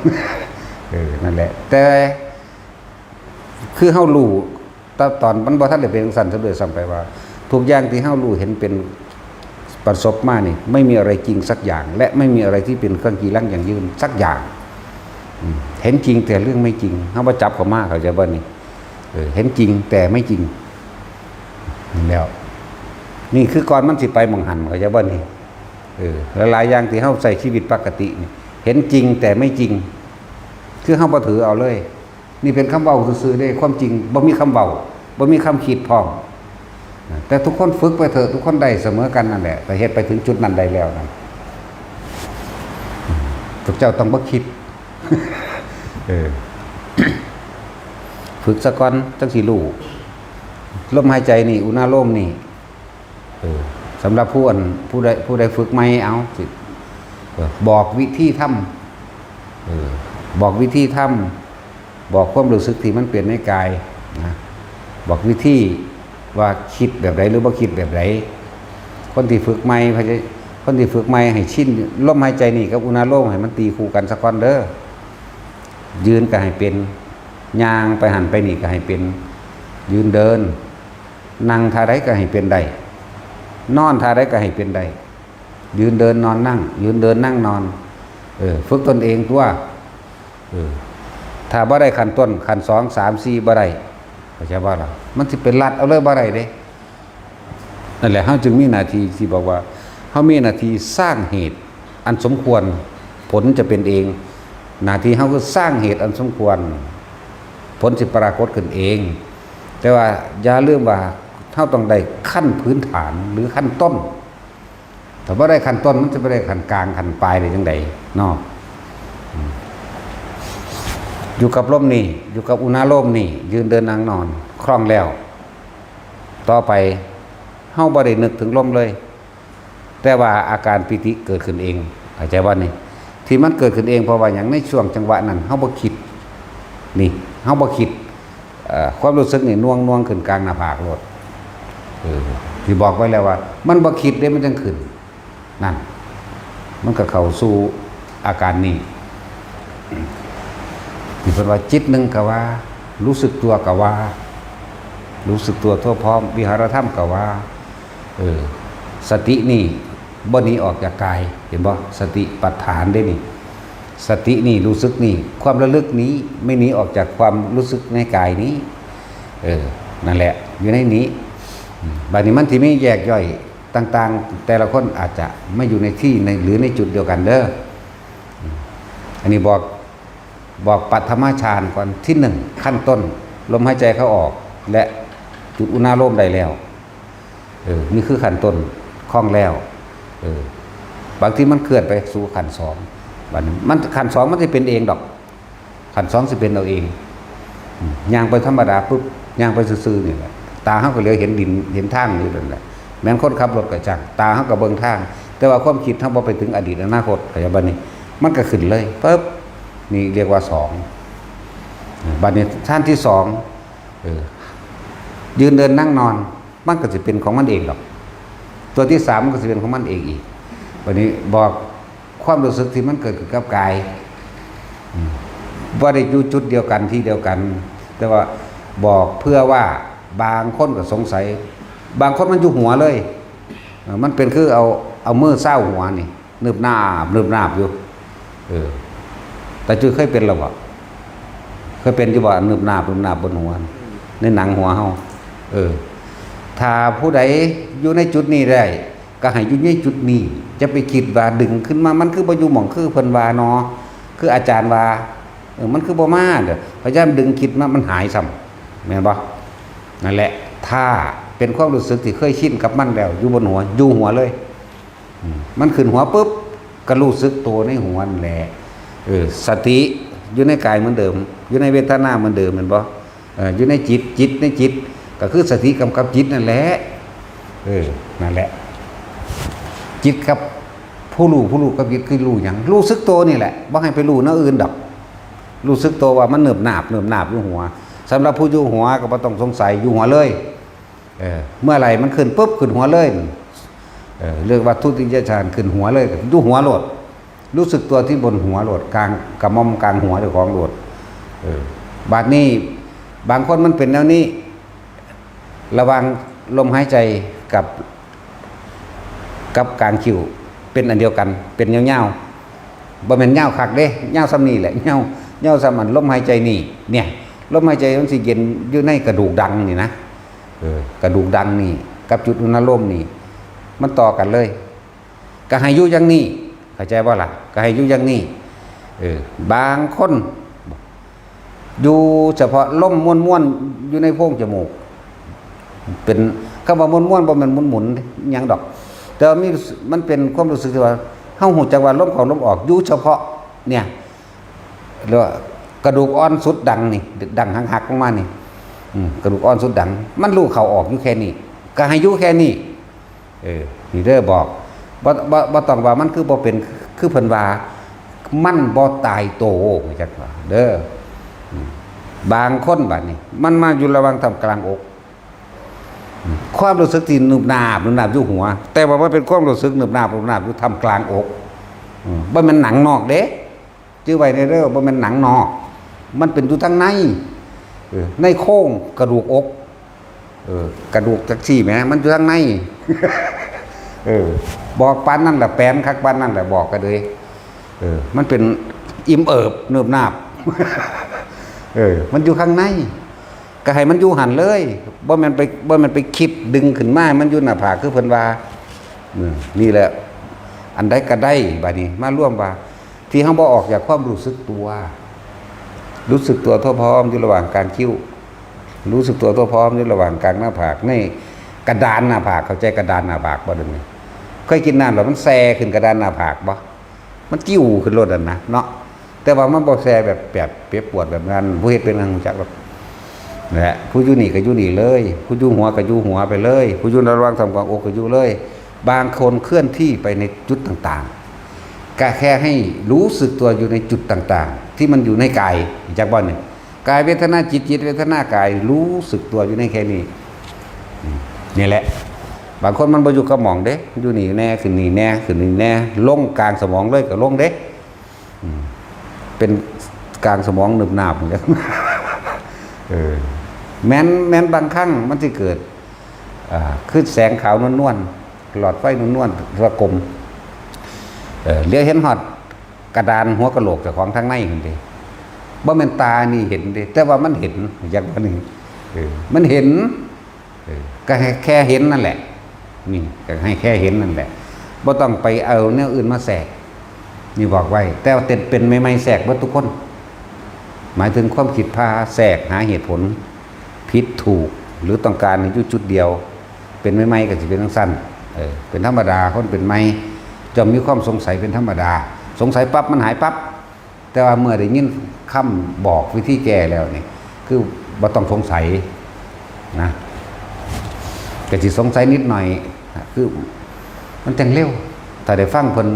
ำนั่นแหละแต่คือเฮารู้ตอนมันบ่ทันได้เป็นจังซั่นซะด้วยซ้ำไปว่าทุกอย่างที่เฮารู้เห็นเป็นประสบมานี่ไม่มีอะไรจริงสักอย่างและไม่มีอะไรที่เป็นเครื่องกีรังอย่างยืนสักอย่างเห็นจริงแต่เรื่องไม่จริงเฮาบ่จับเข้ามาเข้าใจบ่นี่เห็นจริงแต่ไม่จริงแล้วนี่คือก่อนมันสิไปหม่องหันเข้าใจบ่นี่หลายๆอย่างที่เฮาใช้ชีวิตปกตินี่เห็นจริงแต่ไม่จริงคือเฮาบ่ถือเอาเลยนี่เป็นคำเว้าซื่อๆเด้ความจริงบ่มีคำเว้าบ่มีคำคิดพร้อมแต่ทุกคนฝึกไปเถอะทุกคนได้เสมอกันนั่นแหละแต่เฮ็ดไปถึงจุดนั้นได้แล้วนั่นพวกเจ้าต้องบ่คิดฝึกซะก่อนจังสิรู้ลมหายใจนี่อุณาโลมนี่สำหรับผู้ใดฝึกใหม่เอาสิบอกวิธีทำบอกวิธีทำบอกความรู้สึกที่มันเปลี่ยนในกายนะบอกวิธีว่าคิดแบบไหนหรือบ่คิดแบบไหนคนที่ฝึกใหม่ให้ชินลมหายใจนี่กับอุณาโลมให้มันตีคู่กันสักก่อนเด้อยืนก็ให้เป็นย่างไปหันไปนี่ก็ให้เป็นยืนเดินนั่งท่าใดก็ให้เป็นได้นอนท่าใดก็ให้เป็นได้ยืนเดินนอนนั่งยืนเดินนั่งนอนฝึกตนเองตัวถ้าบ่ได้ขั้นต้นขั้น2 3 4บ่ได้เข้าใจบ่ล่ะมันสิเป็นลัดเอาเลยบ่ได้เด้นั่นแหละเฮาจึงมีหน้าที่ที่บอกว่า เฮามีหน้าที่สร้างเหตุอันสมควรผลจะเป็นเองหน้าที่เฮาคือสร้างเหตุอันสมควรผลสิปรากฏขึ้นเอง แต่ว่าอย่าลืมว่าเฮาต้องได้ขั้นพื้นฐานหรือขั้นต้นถ้าบ่ได้ขั้นต้นมันจะบ่ได้ขั้นกลางขั้นปลายได้จังไดเนาะอยู่กับลมนี่อยู่กับอุณาโลมนี่ยืนเดินนั่งนอนคล่องแล้วต่อไปเฮาบ่ได้นึกถึงลมเลยแต่ว่าอาการปิติเกิดขึ้นเองเข้าใจว่านี่ที่มันเกิดขึ้นเองเพราะว่าอย่างในช่วงจังหวะนั้นเฮาบ่คิดนี่เฮาบ่คิดความรู้สึกนี่น่วงขึ้นกลางหน้าผากโลดที่บอกไว้แล้วว่ามันบ่คิดเด้มันจังขึ้นนั่นมันก็เข้าสู่อาการนี้ที่เพิ่นว่าจิตนึงก็ว่ารู้สึกตัวก็ว่ารู้สึกตัวทั่วพร้อมวิหารธรรมก็ว่าสตินี่บ่หนีออกจากกายเห็นบ่สติปัฏฐานได้นี่สตินี่รู้สึกนี่ความระลึกนี้ไม่หนีออกจากความรู้สึกในกายนี้นั่นแหละอยู่ในนี้บัดนี้มันที่มีแยกย่อยต่างๆแต่ละคนอาจจะไม่อยู่ในที่ในหรือในจุดเดียวกันเด้ออันนี้บอกปัฐมฌานก่อนที่1ขั้นต้นลมหายใจเข้าออกและจุดอุณาโลมได้แล้วนี่คือขั้นต้นคล่องแล้วบางทีมันเคลื่อนไปสู่ขั้น2บัดนี้มันขั้น2มันสิเป็นเองดอกขั้น2สิเป็นเอาเองย่างไปธรรมดาปุ๊บย่างไปซื่อๆนี่แหละตาเฮาก็เหลือเห็นดินเห็นทางอยู่นั่นแหละแม้นคนขับรถก็จังตาเฮาก็เบิ่งทางแต่ว่าความคิดเฮาบ่ไปถึงอดีตอนาคตก็อย่างบัดนี้มันก็ขึ้นเลยปึ๊บนี่เรียกว่า2บัดนี้ชั้นที่2ยืนเดินนั่งนอนมันก็สิเป็นของมันเองดอกตัวที่3มันก็สิเป็นของมันเองอีกบัดนี้บอกความรู้สึกที่มันเกิดขึ้นกับกายบ่ได้อยู่จุดเดียวกันที่เดียวกันแต่ว่าบอกเพื่อว่าบางคนก็สงสัยบางคนมันอยู่หัวเลยมันเป็นคือเอามือเศร้าหัวนี่นึบหน้าบอยู่แต่จื้อเคยเป็นหรอบ่เคยเป็นอยู่บ่นึบหน้าบนหัวในหนังหัวเฮาถ้าผู้ใดอยู่ในจุดนี้ได้ก็ให้อยู่ในจุดนี้จะไปคิดว่าดึงขึ้นมามันคือบ่อยู่หม่องคือเพิ่นว่าเนาะคืออาจารย์ว่ามันคือบ่มาเด้อพยายามดึงคิดมามันหายซ้ำแม่นบ่นั่นแหละถ้าเป็นความรู้สึกที่เคยชินกับมันแล้วอยู่บนหัวอยู่หัวเลยมันขึ้นหัวปุ๊บก็รู้สึกตัวในหัวนั่นแหละสติอยู่ในกายเหมือนเดิมอยู่ในเวทนาเหมือนเดิมแม่นบ่อยู่ในจิตในจิตก็คือสติกำกับจิตนั่นแหละนั่นแหละจิตกับผู้รู้กับจิตคือรู้หยังรู้สึกตัวนี่แหละบ่ให้ไปรู้แนวอื่นดอกรู้สึกตัวว่ามันเนิบหนาบอยู่หัวสำหรับผู้อยู่หัวก็บ่ต้องสงสัยอยู่หัวเลยเมื่อไหร่มันขึ้นปุ๊บขึ้นหัวเลยเรียกว่าทุติยฌานขึ้นหัวเลยอยู่หัวโลดรู้สึกตัวที่บนหัวโลดกลางกระหม่อมกลางหัวเจ้าของโลดบัดนี้บางคนมันเป็นแนวนี้ระวังลมหายใจกับกลางคิ้วเป็นอันเดียวกันเป็นยาวๆบ่แม่นยาวคักเด้ยาวซ้ำนี่แหละยาวซ้ำมันลมหายใจนี่เนี่ยลมหายใจมันสิเย็นอยู่ในกระดูกดังนี่นะกระดูกดังนี่กับจุดอุณาโลมนี่มันต่อกันเลยก็ให้อยู่อย่างนี้เข้าใจบ่ล่ะก็ให้อยู่อย่างนี้บางคนอยู่เฉพาะลมม้วนๆอยู่ในโพรงจมูกเป็นคำว่าม้วนๆบ่แม่นหมุนๆหยังดอกแต่มันเป็นความรู้สึกที่ว่าเฮาฮู้จักว่าลมเข้าลมออกอยู่เฉพาะเนี่ยเรียกว่ากระดูกอ่อนสุดดังนี่ดังหักๆลงมานี่กระดูกอ่อนสุดดังมันรู้เข้าออกอยู่แค่นี้ก็ให้อยู่แค่นี้นี่เด้อบอกบ่ต้องว่ามันคือบ่เป็นคือเพิ่นว่ามันบ่ตายโตจักว่าเด้อบางคนบัดนี้มันมาอยู่ระหว่างท่ามกลางอกความรู้สึกที่หนึบหนาบอยู่หัวแต่ว่ามันเป็นความรู้สึกหนึบหนาบอยู่ท่ามกลางอกบ่แม่นหนังนอกเด้ชื่อไว้ในเด้อบ่แม่นหนังนอกมันเป็นอยู่ทางในโค้งกระดูกอกกระดูกจักซี่แหมมันอยู่ทางในบอกปานนั่นแหละแปลนคักปานนั่นแหละบอกกันเลยมันเป็นอิ่มเอิบเนิบนาบมันอยู่ข้างในก็ให้มันอยู่หันเลยบ่แม่นไปคิดดึงขึ้นมามันอยู่หน้าผากคือเพิ่นว่านี่แหละ อันใดก็ได้บัดนี้มาร่วมว่าที่เฮาบ่ออกจากความรู้สึกตัวทั่วพร้อมอยู่ระหว่างกลางคิ้วรู้สึกตัวทั่วพร้อมอยู่ระหว่างกลางหน้าผากในกระดานหน้าผากเข้าใจกระดานหน้าผากบ่เดี๋ยวนี้เคยกินน้ำแล้วมันแซ่ขึ้นกระดานหน้าผากบ่มันจิ้วขึ้นรถอ่ะนะเนาะแต่ว่ามันบ่แซ่แบบเปียบปวดแบบนั้นผู้เฮ็ดเป็นทางจักหรอกนั่นแหละผู้อยู่นี่ก็อยู่นี่เลยผู้อยู่หัวก็อยู่หัวไปเลยผู้อยู่ระหว่างทำกลางอกก็อยู่เลยบางคนเคลื่อนที่ไปในจุดต่างๆก็แค่ให้รู้สึกตัวอยู่ในจุดต่างๆที่มันอยู่ในกายจักบ่เนี่ยกายเวทนาจิตเวทนากายรู้สึกตัวอยู่ในแค่นี้นี่แหละบางคนมันบ่อยู่กับหม่องเด้อยู่นี่แน่ขึ้นนี่แน่ขึ้นนี่แน่ลงกลางสมองเลยก็ลงเด้เป็นกลางสมองหนึบหนาบเหมือนกันแม้นบางครั้งมันสิเกิดคือแสงขาวนวลๆหลอดไฟนวลๆระกลมเลี้ยวเห็นฮอดกระดานหัวกะโหลกเจ้าของทางในนั่นเด้บ่แม่นตานี่เห็นเด้แต่ว่ามันเห็นอย่างว่านึงมันเห็นก็แค่เห็นนั่นแหละนี่ก็ให้แค่เห็นนั่นแหละบ่ต้องไปเอาแนวอื่นมาแทรกนี่บอกไว้แต่ว่าเป็นไม่แทรกเบิดทุกคนหมายถึงความคิดพาแทรกหาเหตุผลผิดถูกหรือต้องการอยู่จุดเดียวเป็นไม่ก็สิเป็นทั้งสั้นเป็นธรรมดาคนเป็นไม่จะมีความสงสัยเป็นธรรมดาสงสัยปั๊บมันหายปั๊บแต่ว่าเมื่อได้ยินคำบอกวิธีแก้แล้วนี่คือบ่ต้องสงสัยนะก็สิสงสัยนิดหน่อยคือมันจังเร็วถ้าได้ฟังเพิ่น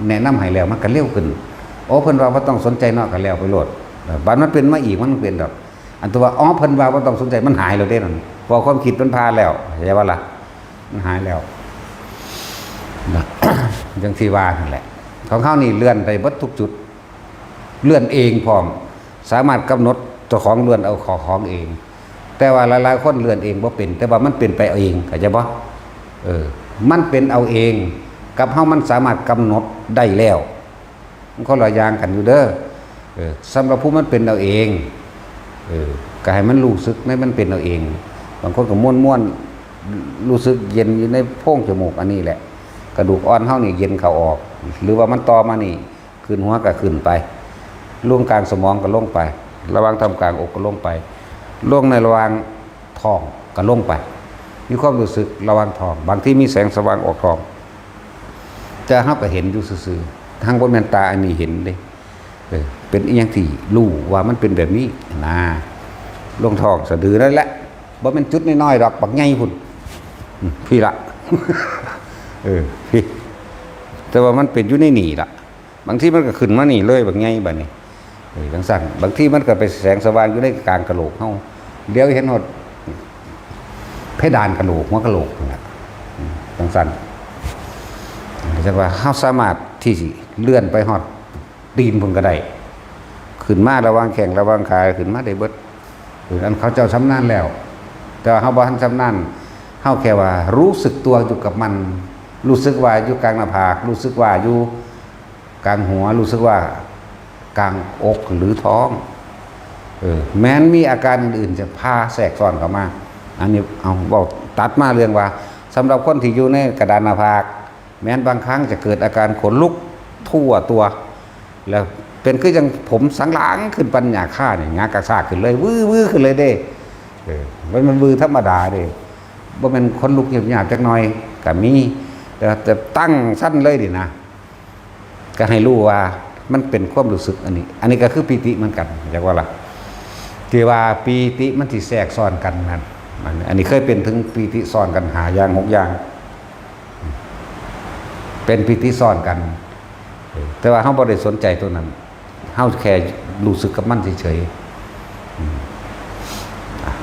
แนะนำให้แล้วมันก็เร็วขึ้นโอ้เพิ่นว่าบ่ต้องสนใจเนาะก็แล้วไปโลดบัดมันเป็นมาอีกมันเป็นดอกอันตัวว่าอ๋อเพิ่นว่าบ่ต้องสนใจมันหายแล้วเด้นั่นพอความคิดมันพาแล้วใช่ว่าล่ะมันหายแล้วจังที่ว่านั่นแหละของเขานี่เลื่อนไปเบิดทุกจุดเลื่อนเองพร้อมสามารถกำหนดเจ้าของเลื่อนเอาของเองแต่ว่าหลายๆคนเลื่อนเองบ่เป็นแต่ว่ามันเป็นไปเองเข้าใจบ่มันเป็นเอาเองกับเฮามันสามารถกำหนดได้แล้วมันคนละอย่างกันอยู่เด้อสำหรับผู้มันเป็นเอาเองก็ให้มันรู้สึกในมันเป็นเอาเองบางคนก็ม่วนๆรู้สึกเย็นอยู่ในโพรงจมูกอันนี้แหละกระดูกอ่อนเฮานี่เย็นเข้าออกหรือว่ามันต่อมานี่ขึ้นหัวก็ขึ้นไปลงกลางสมองก็ลงไประหว่างทำกลางอกก็ลงไปลงในระหว่างท้องก็ลงไปมีความรู้สึกระหว่างท้องบางที่มีแสงสว่างออกท้องจะเฮาก็เห็นอยู่ซื่อๆทางบ่แม่นตาอันนี้เห็นเด้เป็นอีหยังที่รู้ว่ามันเป็นแบบนี้นะลงท้องสะดือนั่นแหละบ่แม่นจุดน้อยๆดอกบักใหญ่พุ่นพี่ละพี่แต่ว่ามันเป็นอยู่ในนี่ล่ะบางทีมันก็ขึ้นมานี่เลยบักใหญ่บัดนี้จังซั่นบางทีมันก็ไปแสงสว่างอยู่ในกลางกะโหลกเฮาเดี๋ยวเห็นฮอดเพดานกะโหลกหัวกะโหลกนั่นแหละจังซั่นจังว่าเฮาสามารถที่สิเลื่อนไปฮอดตีนพุ่นก็ได้ขึ้นมาระวังแข้งระวังขาขึ้นมาได้เบิดอันเขาเจ้าชำนาญแล้วแต่เฮาบ่ทันชำนาญเฮาแค่ว่ารู้สึกตัวอยู่กับมันรู้สึกว่าอยู่กลางหน้าผากรู้สึกว่าอยู่กลางหัวรู้สึกว่ากลางอกหรือท้องแม้นมีอาการอื่นๆจะพาแทรกซ้อนเข้ามาอันนี้เอาบอกตัดมาเรื่องว่าสำหรับคนที่อยู่ในกระดานหน้าผากแม้นบางครั้งจะเกิดอาการขนลุกทั่วตัวแล้วเป็นคือจังผมสังหลังขึ้นปัญญาค่าเนี่ยงากระซากขึ้นเลยวื้อขึ้นเลยเด้มันวื้อธรรมดาเด้บ่แม่นคนลุกหยาบๆจักหน่อยก็มีแต่จะตั้งสั้นเลยดินะก็ให้รู้ว่ามันเป็นความรู้สึกอันนี้ก็คือปีติเหมือนกันจักว่าล่ะที่ว่าปีติมันสิแทรกซ้อนกันนั่นอันนี้เคยเป็นถึงปีติซ้อนกัน5อย่าง6อย่างเป็นปีติซ้อนกันแต่ว่าเฮาบ่ได้สนใจตัวนั้นเฮาแค่รู้สึกกับมันเฉยๆ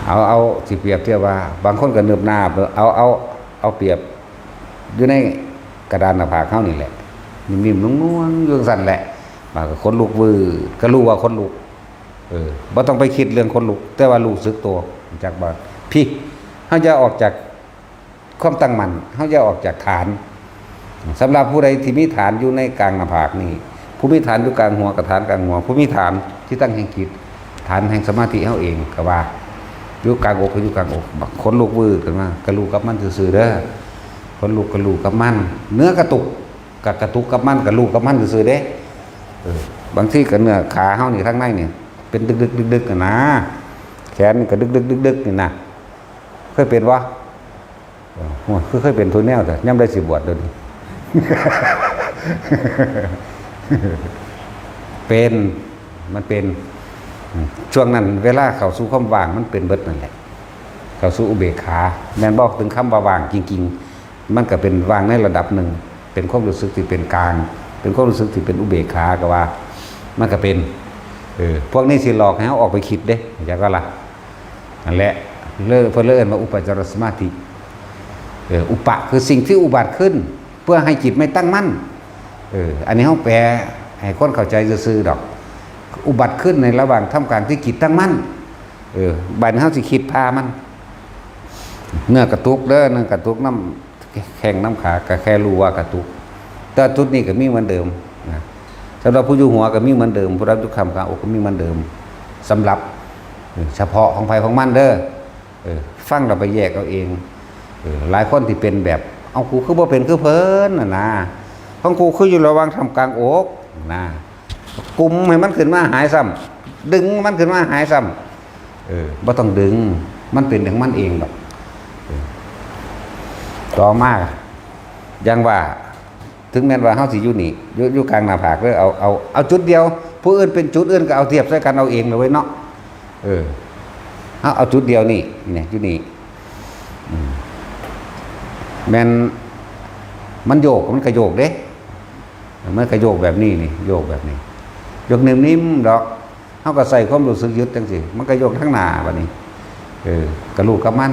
เอาสิเปรียบเทียบว่าบางคนก็เนิบหน้าเอาเปรียบอยู่ในกระดานหน้าผากเฮานี่แหละนิ่มๆนวลๆอยู่ซั่นแหละบางก็คนลุกวื้อก็รู้ว่าคนลุกบ่ต้องไปคิดเรื่องคนลุกแต่ว่ารู้สึกตัวจากบ่พี่เฮาจะออกจากความตั้งมั่นเฮาจะออกจากฐานสำหรับผู้ใดที่มีฐานอยู่ในกลางหน้าผากนี่ผู้มีฐานอยู่กลางหัวกับฐานกลางหัวผู้มีฐานที่ตั้งแห่งจิตฐานแห่งสมาธิเฮาเองก็ว่าอยู่กลางอกก็อยู่กลางอกคนลุกวื้อขึ้นมาก็รู้กับมันซื่อๆเด้อคนลุกก็รู้กับมันเนื้อกระตุก กระตุกกับมันกับลูกกับมันซื่อๆเด้บางทีก็เนื้อขาเฮานี่ข้างในนี่เป็นดึกๆนะแขนนี่ก็ดึกๆนี่นะเคยเป็นวะโอ้ยเคยเป็นทุนแนวแต่ย่ำได้สิบวชเดี๋ยวนี้ เป็นมันเป็นช่วงนั้นเวลาเข้าสู่ความว่างมันเป็นเบิดนั่นแหละเข้าสู่อุเบกขาแม่นบอกถึงคำว่าว่างจริงๆมันก็เป็นว่างในระดับหนึ่งเป็นความรู้สึกที่เป็นกลางเป็นความรู้สึกที่เป็นอุเบกขาก็ว่ามันก็เป็นพวกนี้สิหลอกให้เขาออกไปคิดเด้อยากก็ล่ะนั่นแหละเพิ่นเอิ้นว่าอุปจารสมาธิอุปะคือสิ่งที่อุบัติขึ้นเพื่อให้จิตไม่ตั้งมั่นอันนี้เขาแปลให้คนเข้าใจซื่อๆดอกอุบัติขึ้นในระหว่างทำการที่จิตตั้งมั่นบัดนี้เขาสิคิดพามันเนื้อกระตุกเด้อเนื้อกระตุกน้ำแข็งน้ำขาก็แค่รู้ว่ากระตุกแต่จุดนี้ก็มีเหมือนเดิมนะสำหรับผู้อยู่หัวก็มีเหมือนเดิมผู้รับทุกคำกลางอกก็มีเหมือนเดิมสำหรับเฉพาะของไผของมันเด้อฟังเราไปแยกเอาเองหลายคนที่เป็นแบบเอาครูคือบ่เป็นคือเพิ่นนะของครูคืออยู่ระหว่างทำกลางอกนะกุมให้มันขึ้นมาหายซ้ำดึงมันขึ้นมาหายซ้ำบ่ต้องดึงมันเป็นของมันเองหรอกต่อมายังว่าถึงแม้ว่าเฮาสิอยู่นี่อยู่กลางหน้าผากเด้อเอาจุดเดียวผู้อื่นเป็นจุดอื่นก็เอาเทียบใส่กันเอาเองเลยเว้ยเนาะเอาจุดเดียวนี่เนี่ยอยู่นี่แม่นมันโยกมันกระโยกเด้มันกระโยกแบบนี้นี่โยกแบบนี้โยกนิ่มๆดอกเฮาก็ใส่ความรู้สึกยึดจังซี่มันกระโยกข้างหน้าบัดนี้กระลูกกับมัน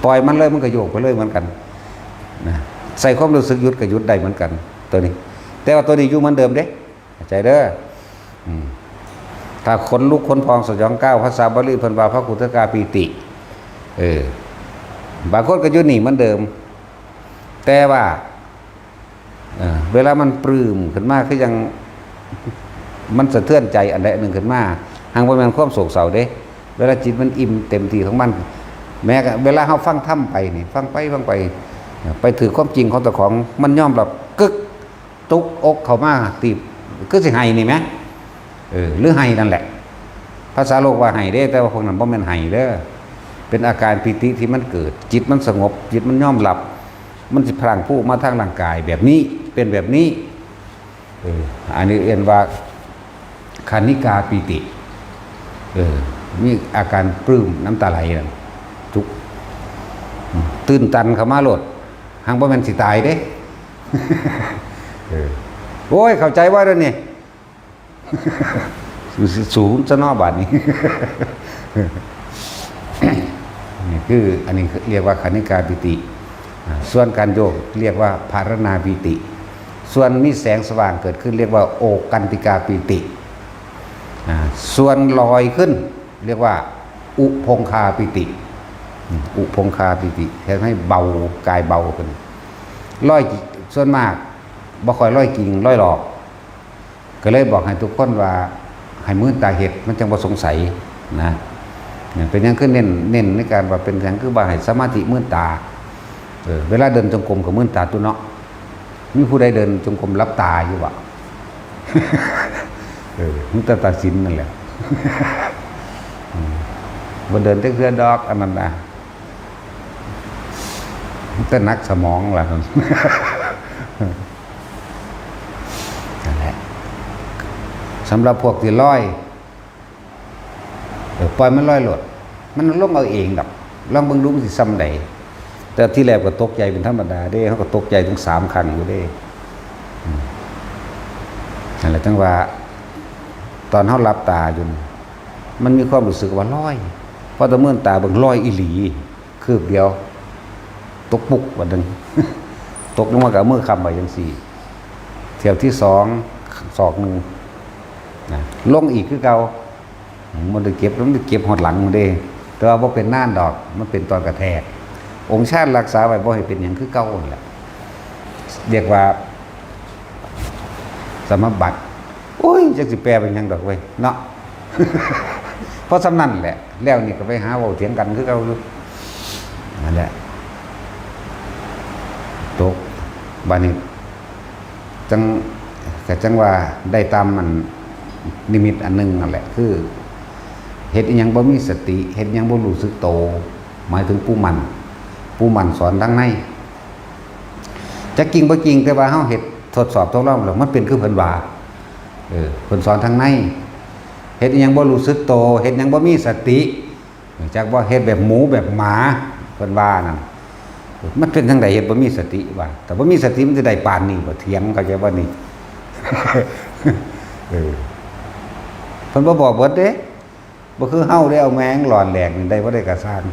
ปล่อยมันเลยมันกระโยกไปเลยเหมือนกันนะใส่ความรู้สึกยึดกับยึดได้เหมือนกันตัวนี้แต่ว่าตัวนี้อยู่เหมือนเดิมเด้ใจเด้อถ้าขนลุกขนพองสยองก้าวภาษาบาลีเพิ่นว่าพระกุตกาปีติบางคนก็อยู่นี่เหมือนเดิมแต่ว่าเวลามันปลื้มขึ้นมาคือยังมันสะเทือนใจอันใดอันหนึ่งขึ้นมาห่างบ่แม่นความโศกเศร้าเด้เวลาจิตมันอิ่มเต็มที่ของมันแม้เวลาเฮาฟังธรรมไปนี่ฟังไปถือความจริงของตัวของมันย่อมแบบกึกตุกอกเข้ามาตีบคือสิให้นี่แหมหรือให้นั่นแหละภาษาโลกว่าให้เด้แต่ว่าพวกนั้นบ่แม่นให้เด้อเป็นอาการปิติที่มันเกิดจิตมันสงบจิตมันย่อมหลับมันสิพลังผู้มาทางร่างกายแบบนี้เป็นแบบนี้อันนี้เรียนว่าคานิกาปิติมีอาการปลื้มน้ำตาไหลทุกตื่นตันเข้ามาโลดหางบ่แม่นสิตายเด้โอ้ยเข้าใจว่าเด้อนี่สูงซะเนาะบาดนี้นี่คืออันนี้เรียกว่าคณิกาปิติส่วนการโยกเรียกว่าภารณาปิติส่วนมีแสงสว่างเกิดขึ้นเรียกว่าโอกันติกาปิติส่วนลอยขึ้นเรียกว่าอุพงคาปิติอุพงคาปิติทำให้เบากายเบาขึ้นร้อยส่วนมากบ่ค่อยร้อยจริงร้อยหลอกก็เลยบอกให้ทุกคนว่าให้มื้อตาเห็ดมันจังบ่สงสัยนะเป็นอย่างคือเน้นในการว่าเป็นอย่างคือบ่ให้สมาธิมื้อตาเวลาเดินจงกรมกับมื้อตาตุเนาะมีผู้ใดเดินจงกรมรับตาอยู่บ่มื้อตาสินนั่นแหละบ่เดินเทื่อดอกอันนั้นน่ะแต่นักสมองล่ะนั่นแหละสำหรับพวกที่ลอยปล่อยมันลอยหลดมันลงเอาเองดอกลองเบิ่งดูมันสิซ้ำใดแต่ที่แรกก็ตกใจเป็นธรรมดาเด้เขาก็ตกใจถึง3 ครั้งอยู่เด้นั่นแหละจังว่าตอนเฮาหลับตาอยู่มันมีความรู้สึกว่าลอยพอตะเมื่อตาเบิ่งลอยอีหลีคืบเดียวตกปุกว่านึงตกลงมากับมือคำไว้จังซี่เที่ยวที่2ศอกนึงนะลงอีกคือเก่ามันได้เก็บแล้วมันได้เก็บหอดหลังมันเด้แต่ว่าบ่เป็นน่านดอกมันเป็นตอนกระแทกองค์ชาติรักษาไว้บ่ให้เป็นหยังคือเก่านั่นแหละเรียกว่าสมบัติโอ้ยจักสิแปลเป็นหยังดอกเว้ยเนาะ เพราะสำนั่นแหละแล้วนี่ก็ไปหาเว้าเถียงกันคือเก่าอยู่นั่นแหละตกบัดนี้ จังก็จังว่าได้ตามมันนิมิตอันหนึงนั่นแหละคือเฮ็ดอีหยังบ่มีสติเฮ็ดอีหยังบ่รู้สึกโตหมายถึงผู้มันสอนทางในจักจริงบ่จริงแต่ว่าเฮาเฮ็ดทดสอบทดลองแล้วมันเป็นคือเพิ่นว่าเพิ่นสอนทางในเฮ็ดอีหยังบ่รู้สึกโตเฮ็ดอีหยังบ่มีสติจักบ่เฮ็ดแบบหมูแบบหมาเพิ่นว่านั่นมันเป็นจังได๋เฮ็ดบ่มีสติว่าแต่บ่มีสติมันจะได้ปานนี้บ่เถียงเข้าใจบ่นี่ เพิ่นบ่บอกเบิดเด้บ่คือเฮาได้เอาแมงหลอนแหลกนี่ได้บ่ได้กระซาน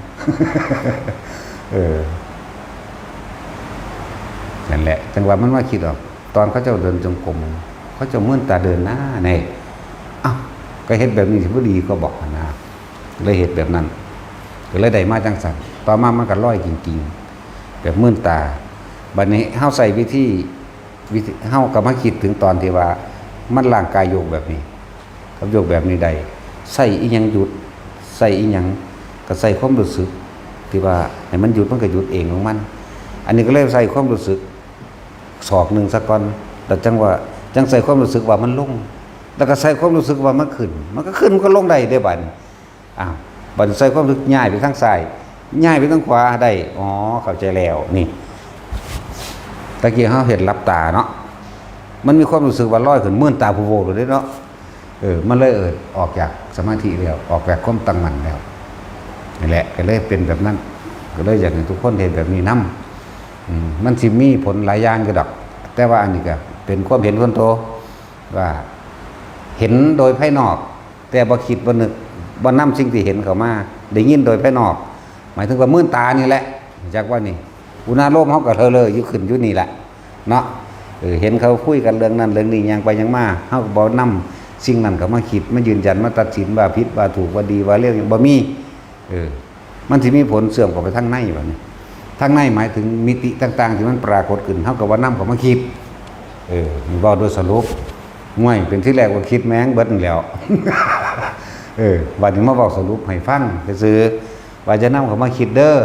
นั่นแหละจังหวะมันมาคิดออกตอนเขาเจ้าเดินจงกรมเขาเจ้ามื่นตาเดินหน้านี่อ้าวก็เฮ็ดแบบนี้สิบ่ดีก็บอกนะเลยเฮ็ดแบบนั้นก็เลยได้มาจังซั่นต่อมามันก็ร้อยจริงๆแบบมื่นตาบัดนี้เฮาใส่วิธีเฮาก็มาคิดถึงตอนที่ว่ามันร่างกายโยกแบบนี้กับโยกแบบนี้ได้ใส่อีหยังหยุดใส่อีหยังก็ใส่ความรู้สึกที่ว่าให้มันหยุดมันก็หยุดเองของมันอันนี้ก็เลยใส่ความรู้สึกศอกหนึ่งซะก่อนแล้วจังใส่ความรู้สึกว่ามันลงแล้วก็ใส่ความรู้สึกว่ามันขึ้นมันก็ขึ้นมันก็ลงได้เด้บัดอ้าวบัดใส่ความรู้สึกย้ายไปทางซ้ายย้ายไปทางขวาได้อ๋อเข้าใจแล้วนี่ตะกี้เฮาเฮ็ดหลับตาเนาะมันมีความรู้สึกว่าลอยขึ้นมื่นตาผู้โวเลยเด้เนาะมันเลยออกจากสมาธิแล้วออกจากความตั้งมั่นแล้วนี่แหละก็เลยเป็นแบบนั้นก็เลยอยากให้ทุกคนเห็นแบบนี้นำมันสิมีผลหลายอย่างก็ดอกแต่ว่าอันนี้ก็เป็นความเห็นคนโตว่าเห็นโดยภายนอกแต่บ่คิดบ่นึกบ่นำสิ่งที่เห็นเข้ามาได้ยินโดยภายนอกหมายถึงว่ามื่นตานี่แหละจากว่านี่อุณาโลมเฮาก็เธอเลยอยู่ขึ้นอยู่นี่แหละเนาะเห็นเขาคุยกันเรื่องนั้นเรื่องนี้ยังไปยังมาเฮาก็บ่นำสิ่งนั้นเข้ามาคิดมายืนยันมาตัดสินว่าผิดว่าถูกว่าดีว่าเลวบ่มีมันสิมีผลเสื่อมเข้าไปทางในบัดนี้ทางในหมายถึงมิติต่างๆที่มันปรากฏขึ้นเฮาก็ว่านำเข้ามาคิดนี่เว้าโดยสรุปง่วยเป็นที่แรกว่าคิดแม้งเบิดนั่นแล้ว บัดนี้มาเว้าสรุปให้ฟังซื่อๆว่าจะนำเข้ามาคิดเด้อ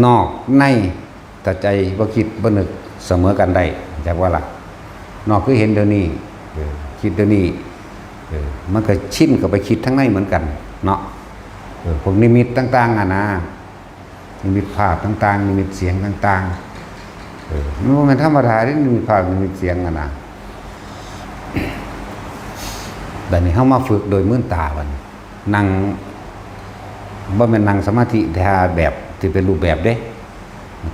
นอกในแต่ใจบ่คิดบ่นึกเสมอกันได้จากว่าล่ะนอกคือเห็นเดี๋ยวนี้คิดเดี๋ยวนี้มันก็ชินกับไปคิดทั้งในเหมือนกันเนาะพวกนิมิตต่างๆนะนิมิตภาพต่างๆนิมิตเสียงต่างๆมันเป็นธรรมดาที่นิมิตภาพนิมิตเสียงนะแต่นี่เฮามาฝึกโดยมื่นตาบัดนั่งบ่แม่นนั่งสมาธิแต่แบบที่เป็นรูปแบบเด้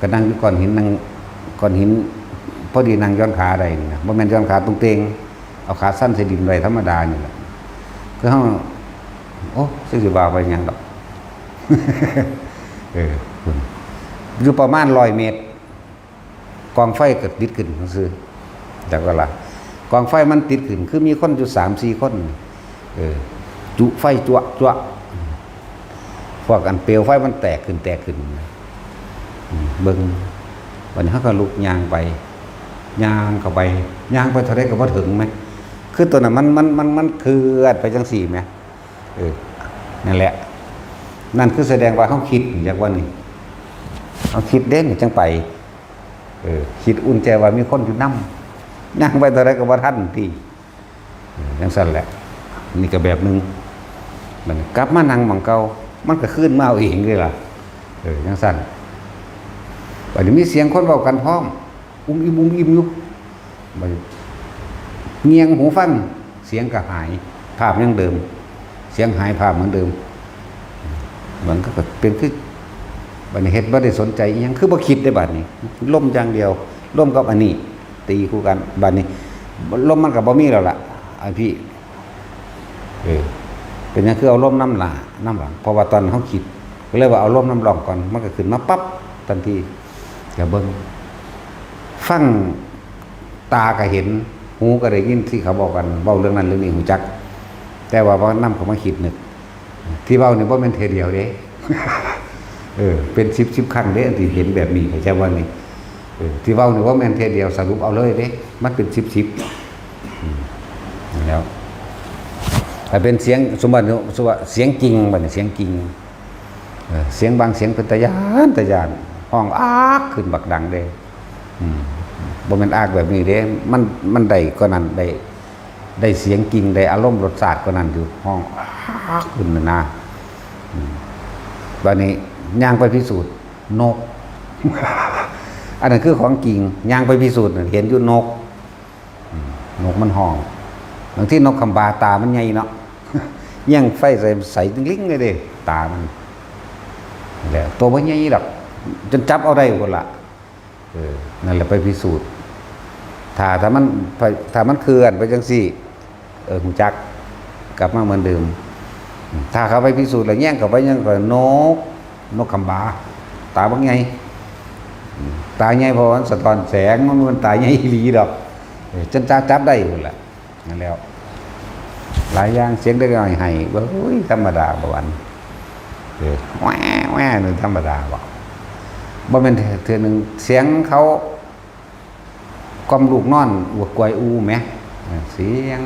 ก็นั่งอยู่ก้อนหินนั่งก้อนหินพอดีนั่งย้อนขาได้นี่นะบ่แม่นย้อนขาตรงเตงเอาขาสั้นใส่ดินไว้ธรรมดานี่แหละคือเฮาโอ้สิว่าไปหยังดอก อยู่ประมาณ100 เมตรกองไฟก็ติดขึ้นซื่อจากว่าล่ะกองไฟมันติดขึ้นคือมีคนอยู่ 3-4 คนจุไฟจั่วพวกอันเปลวไฟมันแตกขึ้นเบิ่งวันนี้เฮาก็ลุกย่างไปย่างเข้าไปย่างไปเท่าใดก็บ่ถึงมั้ยคือตัวนั้นมันคือไปจังซี่แหมนั่นแหละนั่นคือแสดงว่าเฮาคิดอย่างว่านี่เฮาคิดเด่นจังไปคิดอุ่นใจว่ามีคนอยู่นำย่างไปเท่าใดก็บ่ทันที่จังซั่นแหละนี่ก็แบบนึงมันกลับมานั่งหม่องเก่ามันก็ขึ้นมาเอาเองเลยล่ะจังซั่นบัดนี้มีเสียงคนเว้ากันพร้อมอุ้มอิ่มอยู่บัดเงียงหูฟังเสียงก็หายภาพยังเดิมเสียงหายภาพเหมือนเดิมมันก็เป็นคือบัดนี้เฮ็ดบ่ได้สนใจอีหยังคือบ่คิดได้บัดนี้ล่มอย่างเดียวล่มกับอันนี้ตีคู่กันบัดนี้ล่มมันก็บ่มีแล้วล่ะไอ้พี่เป็นหยังคือเอาล่มน้ำหลังเพราะว่าตอนเฮาคิดก็เลยว่าเอาล่มน้ำหลองก่อนมันก็ขึ้นมาปั๊บทันทีก็เบิ่งฟังตาก็เห็นหูก็ได้ยินที่เขาบอกกันเว้าเรื่องนั้นเรื่องนี้หูจักแต่ว่าพอนำเข้ามาคิดนึกที่เว้านี่บ่แม่นเทเดียวเด้ เป็น10ครั้งเด้อันที่เห็นแบบนี้เข้าใจว่านี่ที่เว้านี่บ่แม่นเทเดียวสรุปเอาเลยเด้มันเป็น10แล้วถ้าเป็นเสียงสมมุติว่าเสียงจริงบัดนี้เสียงจริงเสียงบางเสียงเป็นตะยานค ห้องอากขึ้นบักดังเด้บ่แม่นอากแบบนี้เด้มันได้กว่านั้นได้เสียงกิ่งได้อารมณ์รสชาติกว่านั้นอยู่ห้องอากขึ้นนะบัดนี้ย่างไปพิสูจน์นก อันนั้นคือของจริงย่างไปพิสูจน์เห็นอยู่นกมันห้องบางที่นกคำบาตามันใหญ่เนาะ ย่างไฟใส่ลิงเลยเด้ตามันแล้วตัวมันใหญ่ดอกจนจับเอาได้คนละนั่นแหละไปพิสูจน์ถ้ามันเคลื่อนไปจังซี่หูจักกลับมาเหมือนเดิมถ้าเขาไปพิสูจน์แล้วแย่งเขาไปยังก็นกคำบาตาบักใหญ่ตาใหญ่เพราะมันสะท้อนแสงมันตาใหญ่อีหลีดอกจนจับได้คนละนั่นแล้วหลายอย่างเสียงได้ง่อยให้ว่าโอ้ยธรรมดาบ่วันแหวนึงธรรมดาบ่แม่นเทื่อนึงเสียงเขากล่อมลูกนอนอวดกวยอูแหมเสียง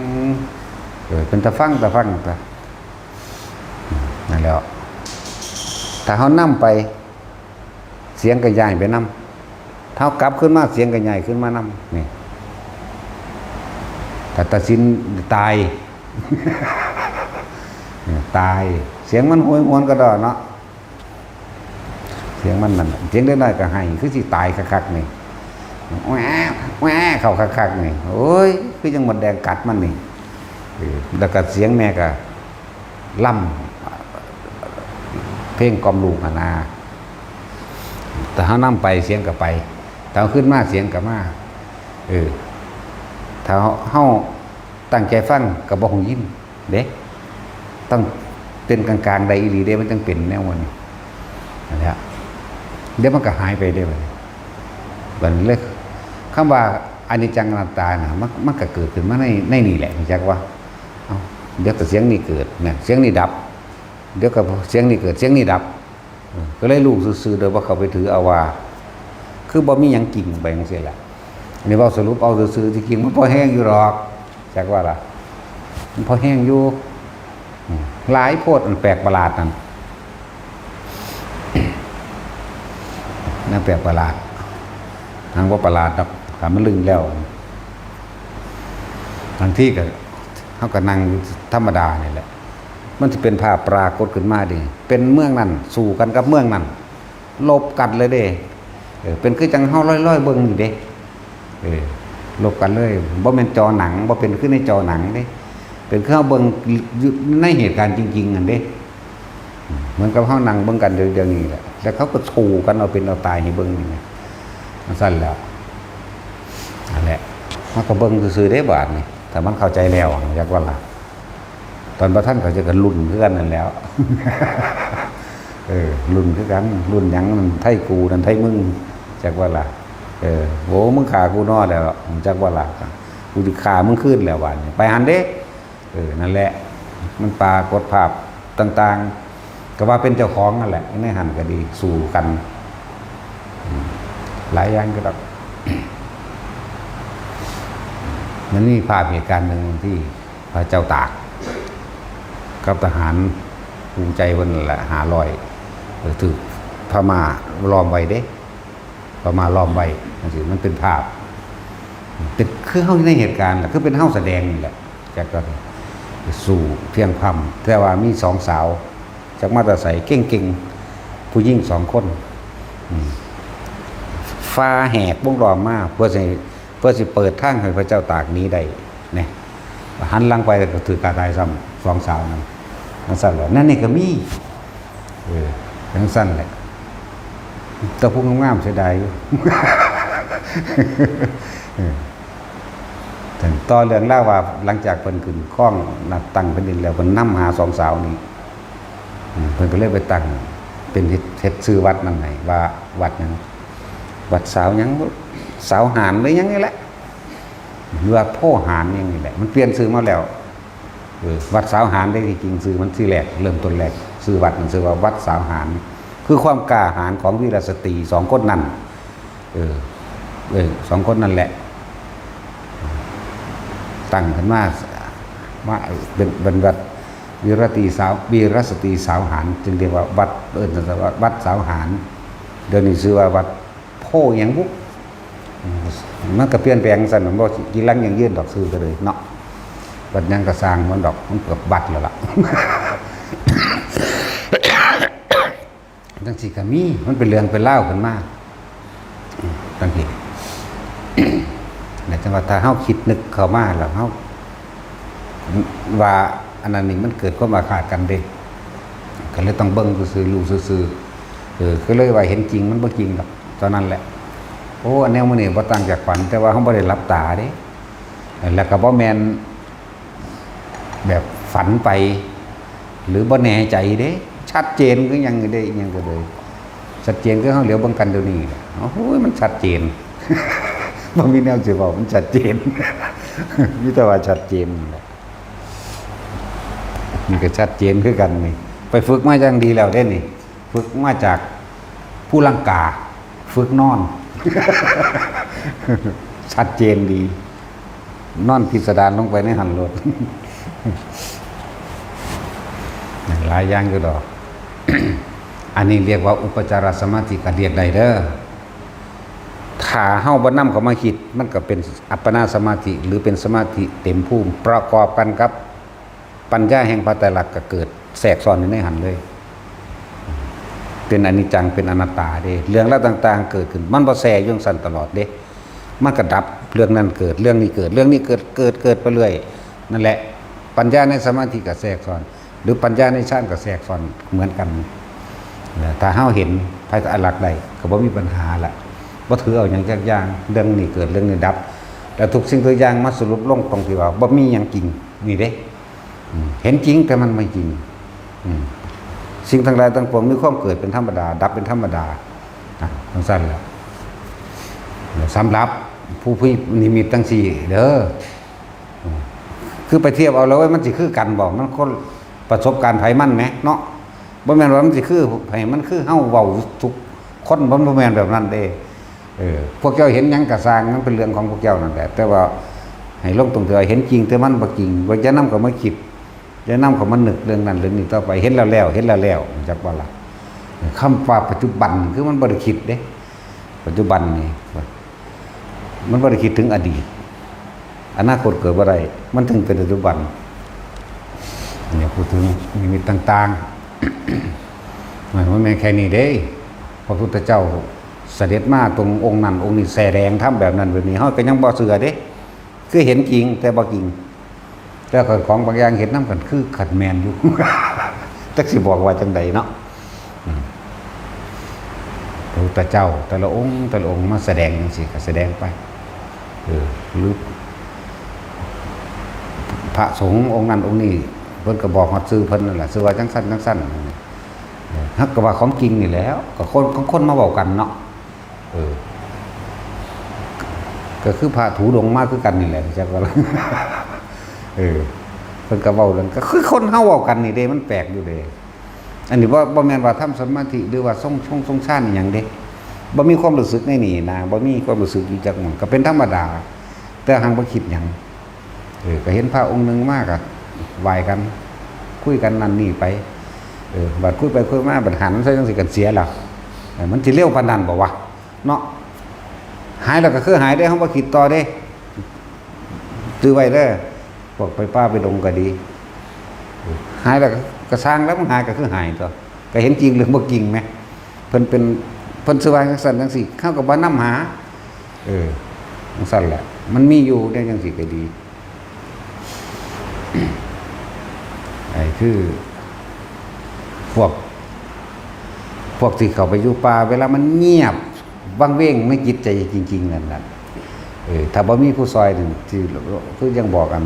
เป็นตะฟังนั่นแล้วถ้าเฮานำไปเสียงก็ย้ายไปนำถ้ากลับขึ้นมาเสียงก็ใหญ่ขึ้นมานำนี่ถ้าตัดสินตาย ตายเสียงมันโหยหวนก็ดอเนาะเสียงมันนั่นเสียงเล็กน้อยก็ให้คือสิตายคักๆนี่แหวเข้าคักๆนี่โอ้ยคือจังหมดแดงกัดมันนี่แล้วก็เสียงแม่ก็ล่ำเพลงกล่อมลูกนาแต่เฮานำไปเสียงก็ไปถ้าขึ้นมาเสียงก็มาถ้าเฮาตั้งใจฟังก็บ่ฮู้ยินเด้ต้องเป็นกลางๆใดอีหลีเด้มันจังเป็นแนวมันนั่นแหละเดี๋ยวมันก็หายไปได้บัดนี้เลยคำว่าอนิจจังอนัตตาน่ะมันก็เกิดขึ้นมาในนี่แหละจักว่าเอ้าเดี๋ยวก็เสียงนี้เกิดเนี่ยเสียงนี้ดับเดี๋ยวก็เสียงนี้เกิดเสียงนี้ดับก็เลยรู้ซื่อๆโดยว่าเขาไปถือเอาว่าคือบ่มีหยังจริงไปจังซี่แหละนี่เว้าสรุปเอาซื่อๆที่จริงมันพอแห้งอยู่หรอกจักว่าล่ะมันพอแห้งอยู่หลายโพดอันแปลกประหลาดนั่นแปลกประหลาดทางว่าประหลาดดอกถ้ามันลึงแล้วบางที่ก็เฮาก็นั่งธรรมดานี่แหละมันจะเป็นภาพปรากฏขึ้นมาดิเป็นเมืองนั้นสู่กันกับเมืองนั้นลบกันเลยเด้เป็นคือจังเฮาลอยๆเบิ่งนี่เด้ลบกันเลยบ่แม่นจอหนังบ่เป็นคือในจอหนังเด้เป็นคือเฮาเบิ่งในเหตุการณ์จริงๆนั่นเด้เหมือนกับเฮานั่งเบิ่งกันเดี๋ยวนี้แหละแล้วเขาก็สู้กันเอาเป็นเอาตายให้เบิ่งนี่นะมันสั่นแล้วนั่นแหละมันก็เบิ่งซื่อๆได้บาดนี่ถ้ามันเข้าใจแล้วอยากว่าล่ะตอนพระท่านเขาจะกันรุ่นคือกันนั่นแล้ว รุ่นคือกันรุ่นหยังนั่นไทยกูนั่นไทยมึงจักว่าล่ะโหมึงฆ่ากูนอแล้วจักว่าล่ะกูสิฆ่ามึงขึ้นแล้วว่านี่ไปหันเด้นั่นแหละมันปรากฏภาพต่างๆก็ว่าเป็นเจ้าของนั่นแหละในหันก็ดีสู่กันหลายอย่างก็ดอก มันมีภาพเหตุการณ์หนึ่งที่พระเจ้าตากกับทหารภูมิใจวันแหละ500ถือพม่าล้อมไว้เด้พม่าล้อมไว้มันเป็นภาพเป็นคือเฮาในเหตุการณ์แหละคือเป็นเฮาแสดงนี่แหละจากก็สู่เพียงพำแต่ว่ามี2สาวจากมาตาใสเก่งๆผู้หญิง2คนฟ้าแหกวงล้อมมาเพื่อสิเปิดทางให้พระเจ้าตากนี้ได้เนี่ยหันหลังไปก็ถือกาตายซ้ำ2สาวนั้นสั่นแหละนั่นนี่ก็มีทั้งสั้นแหละแต่พวกงามๆเสียดายอยู่ แต่ต่อเรื่องเล่าว่าหลังจากเพิ่นขึ้นข้องนับตั้งเป็นดินแล้วเพิ่นนำหา2สาวนี้เพิ่นก็เลยไปตั้งเป็นเฮ็ดชื่อวัดนั่นให้ว่าวัดหยังวัดสาวหยังสาวหานหรือหยังนี่แหละหรือว่าโพหานหยังนี่แหละมันเปลี่ยนชื่อมาแล้ววัดสาวหานได้จริงชื่อมันชื่อแรกเริ่มต้นแรกชื่อวัดมันชื่อว่าวัดสาวหานคือความกล้าหาญของวีรสตรี2คนนั้น2คนนั่นแหละตั้งขึ้นมาเป็นวัดวีรสตรีสาวหานจึงเรียกว่าวัดวัดสาวหาน เดี๋ยวนี้ชื่อว่าวัดโพหยังบุมันก็เปลี่ยนแปลงสั่นมันบ่กี่ลังยังยืนดอกซื้อก็เลยเนาะวัดยังก็สร้างมันดอกมันเกือบบัดแล้วล่ะ จังสิก็มีมันเป็นเรื่องเป็นเล่าวขึ้นมาจังซี่ ในจังหวัดถ้าเฮาคิดนึกเข้ามาแล้วเฮาว่าอันนั้นนี่มันเกิดความอาฆาตกันเด้ก็เลยต้องเบิ่งซื่อๆรู้ซื่อๆก็เลยว่าเห็นจริงมันบ่จริงดอกตอนนั้นแหละโอ้อันแนวมื้อนี้บ่ต่างจากฝันแต่ว่าเฮาบ่ได้หลับตาเด้แล้วก็บ่แม่นแบบฝันไปหรือบ่แน่ใจเด้ชัดเจนคือหยังได้อีหยังก็เลยชัดเจนคือเฮาเหลียวเบิ่งกันเดี๋ยวนี้โอ้โหมันชัดเจน บ่มีแนวสิเว้ามันชัดเจน มีแต่ว่าชัดเจนแหละนี่ก็ชัดเจนคือกันนี่ไปฝึกมาจังดีแล้วเด้นี่ฝึกมาจากผู้ลังกาฝึกนอน ชัดเจนดีนอนพิสดารลงไปในหันรถ หลายอย่างอยู่ดอก อันนี้เรียกว่าอุปจารสมาธิก็เรียกได้เด้อถ้าเฮาบ่นำเข้ามาคิดมันก็เป็นอัปปนาสมาธิหรือเป็นสมาธิเต็มภูมิประกอบกันกับปัญญาแห่งพระไตรลักษณ์ก็เกิดแทรกซ้อนอยู่ในหันเลยเป็นอนิจจังเป็นอนัตตาเด้เรื่องราวต่างๆเกิดขึ้นมันบ่แทรกอยู่ซั่นตลอดเด้มันก็ดับเรื่องนั้นเกิดเรื่องนี้เกิดเรื่องนี้เกิดไปเรื่อยนั่นแหละปัญญาในสมาธิก็แทรกซ้อนหรือปัญญาในฌานก็แทรกซ้อนเหมือนกันถ้าเฮาเห็นพระไตรลักษณ์ได้ก็บ่มีปัญหาละบ่ถือเอาหยังจักอย่างเรื่องนี้เกิดเรื่องนี้ดับแต่ทุกสิ่งทุกอย่างมาสรุปลงตรงที่ว่าบ่มีหยังจริงนี่เด้เห็นจริงแต่มันไม่จริงสิ่งทั้งหลายทั้งปวงมีความเกิดเป็นธรรมดาดับเป็นธรรมดาทั้งสั้นแหละสำหรับผู้พินิมิตทั้งสี่เด้อคือไปเทียบเอาแล้วว่ามันสิคือกันบอกมันคนประสบการณ์ไผมันไหมเนาะบ่แม่นว่ามันสิคือไผมันคือเฮาเว้าทุกคนบ่แม่นแบบนั้นเด้พวกเจ้าเห็นหยังก็สร้างมันเป็นเรื่องของพวกเจ้านั่นแหละแต่ว่าให้ลงตรงเถอะเห็นจริงแต่มันบ่จริงว่าจะนำเข้ามาคิดจะนำเข้ามานึกเรื่องนั้นเรื่องนี้ต่อไปเห็นแล้วเห็นแล้วจักว่าล่ะคำว่าปัจจุบันคือมันบ่ได้คิดเด้ปัจจุบันนี่มันบ่ได้คิดถึงอดีตอนาคตเกิดบ่ได้มันถึงเป็นปัจจุบันเนี่ยพูดถึงนิมิตต่างๆ มันไม่แค่นี้เด้พระพุทธเจ้าเสด็จมาตรงองค์นั้นองค์นี้แสดงทำแบบนั้นแบบนี้เฮาก็ยังบ่เชื่อเด้คือเห็นจริงแต่บ่จริงแต่ของบางอย่างเห็นนำกันคือขัดแมนอยู่ จักสิบอกว่าจังไดเนาะพระพุทธเจ้าแต่ละองค์มาแสดงจังซี่ก็แสดงไปหรือพระสงฆ์องค์นั้นองค์นี้เพิ่นก็บอกฮอดชื่อเพิ่นนั่นแหละชื่อว่าจังซั่นฮักก็ว่าของจริงนี่แล้วก็คนมาเว้ากันเนาะก็คือพระถูดงมาคือกันนี่แหละจักว่าเพิ่นก็เว้าเรื่องก็คือคนเฮาเว้ากันนี่เด้มันแปลกอยู่เด้อันนี้บ่แม่นว่าทำสมาธิหรือว่าทรงฌานอีหยังเด้บ่มีความรู้สึกในนี่นะบ่มีความรู้สึกอยู่จักหม่องก็เป็นธรรมดาแต่หังบ่คิดหยังก็เห็นพระองค์นึงมากอะไหว้กันคุยกันนั่นนี่ไปบัดคุยไปคุยมาบัดหันใส่จังสิกันเสียแล้วมันสิเร็วปานนั้นบ่วะเนาะหายแล้วก็คือหายได้เฮาบ่คิดต่อเด้ตื้อไว้เด้อพวกไปป้าไปดงก็ดีหายแล้วก็สร้างแล้วมันหายก็คือหายตัวก็เห็นจริงหรือบ่จริงไหมเพิ่นสิว่าจังซั่นจังซี่เฮาก็บ่นำหาจังซั่นแหละมันมีอยู่ได้จังซี่ก็ดีไอ้คือพวกที่เข้าไปอยู่ป่าเวลามันเงียบวังเว้งไม่จิตใจจริงๆนั่นแหละถ้าบ่มีผู้ซอยนึงที่คือยังบอกกัน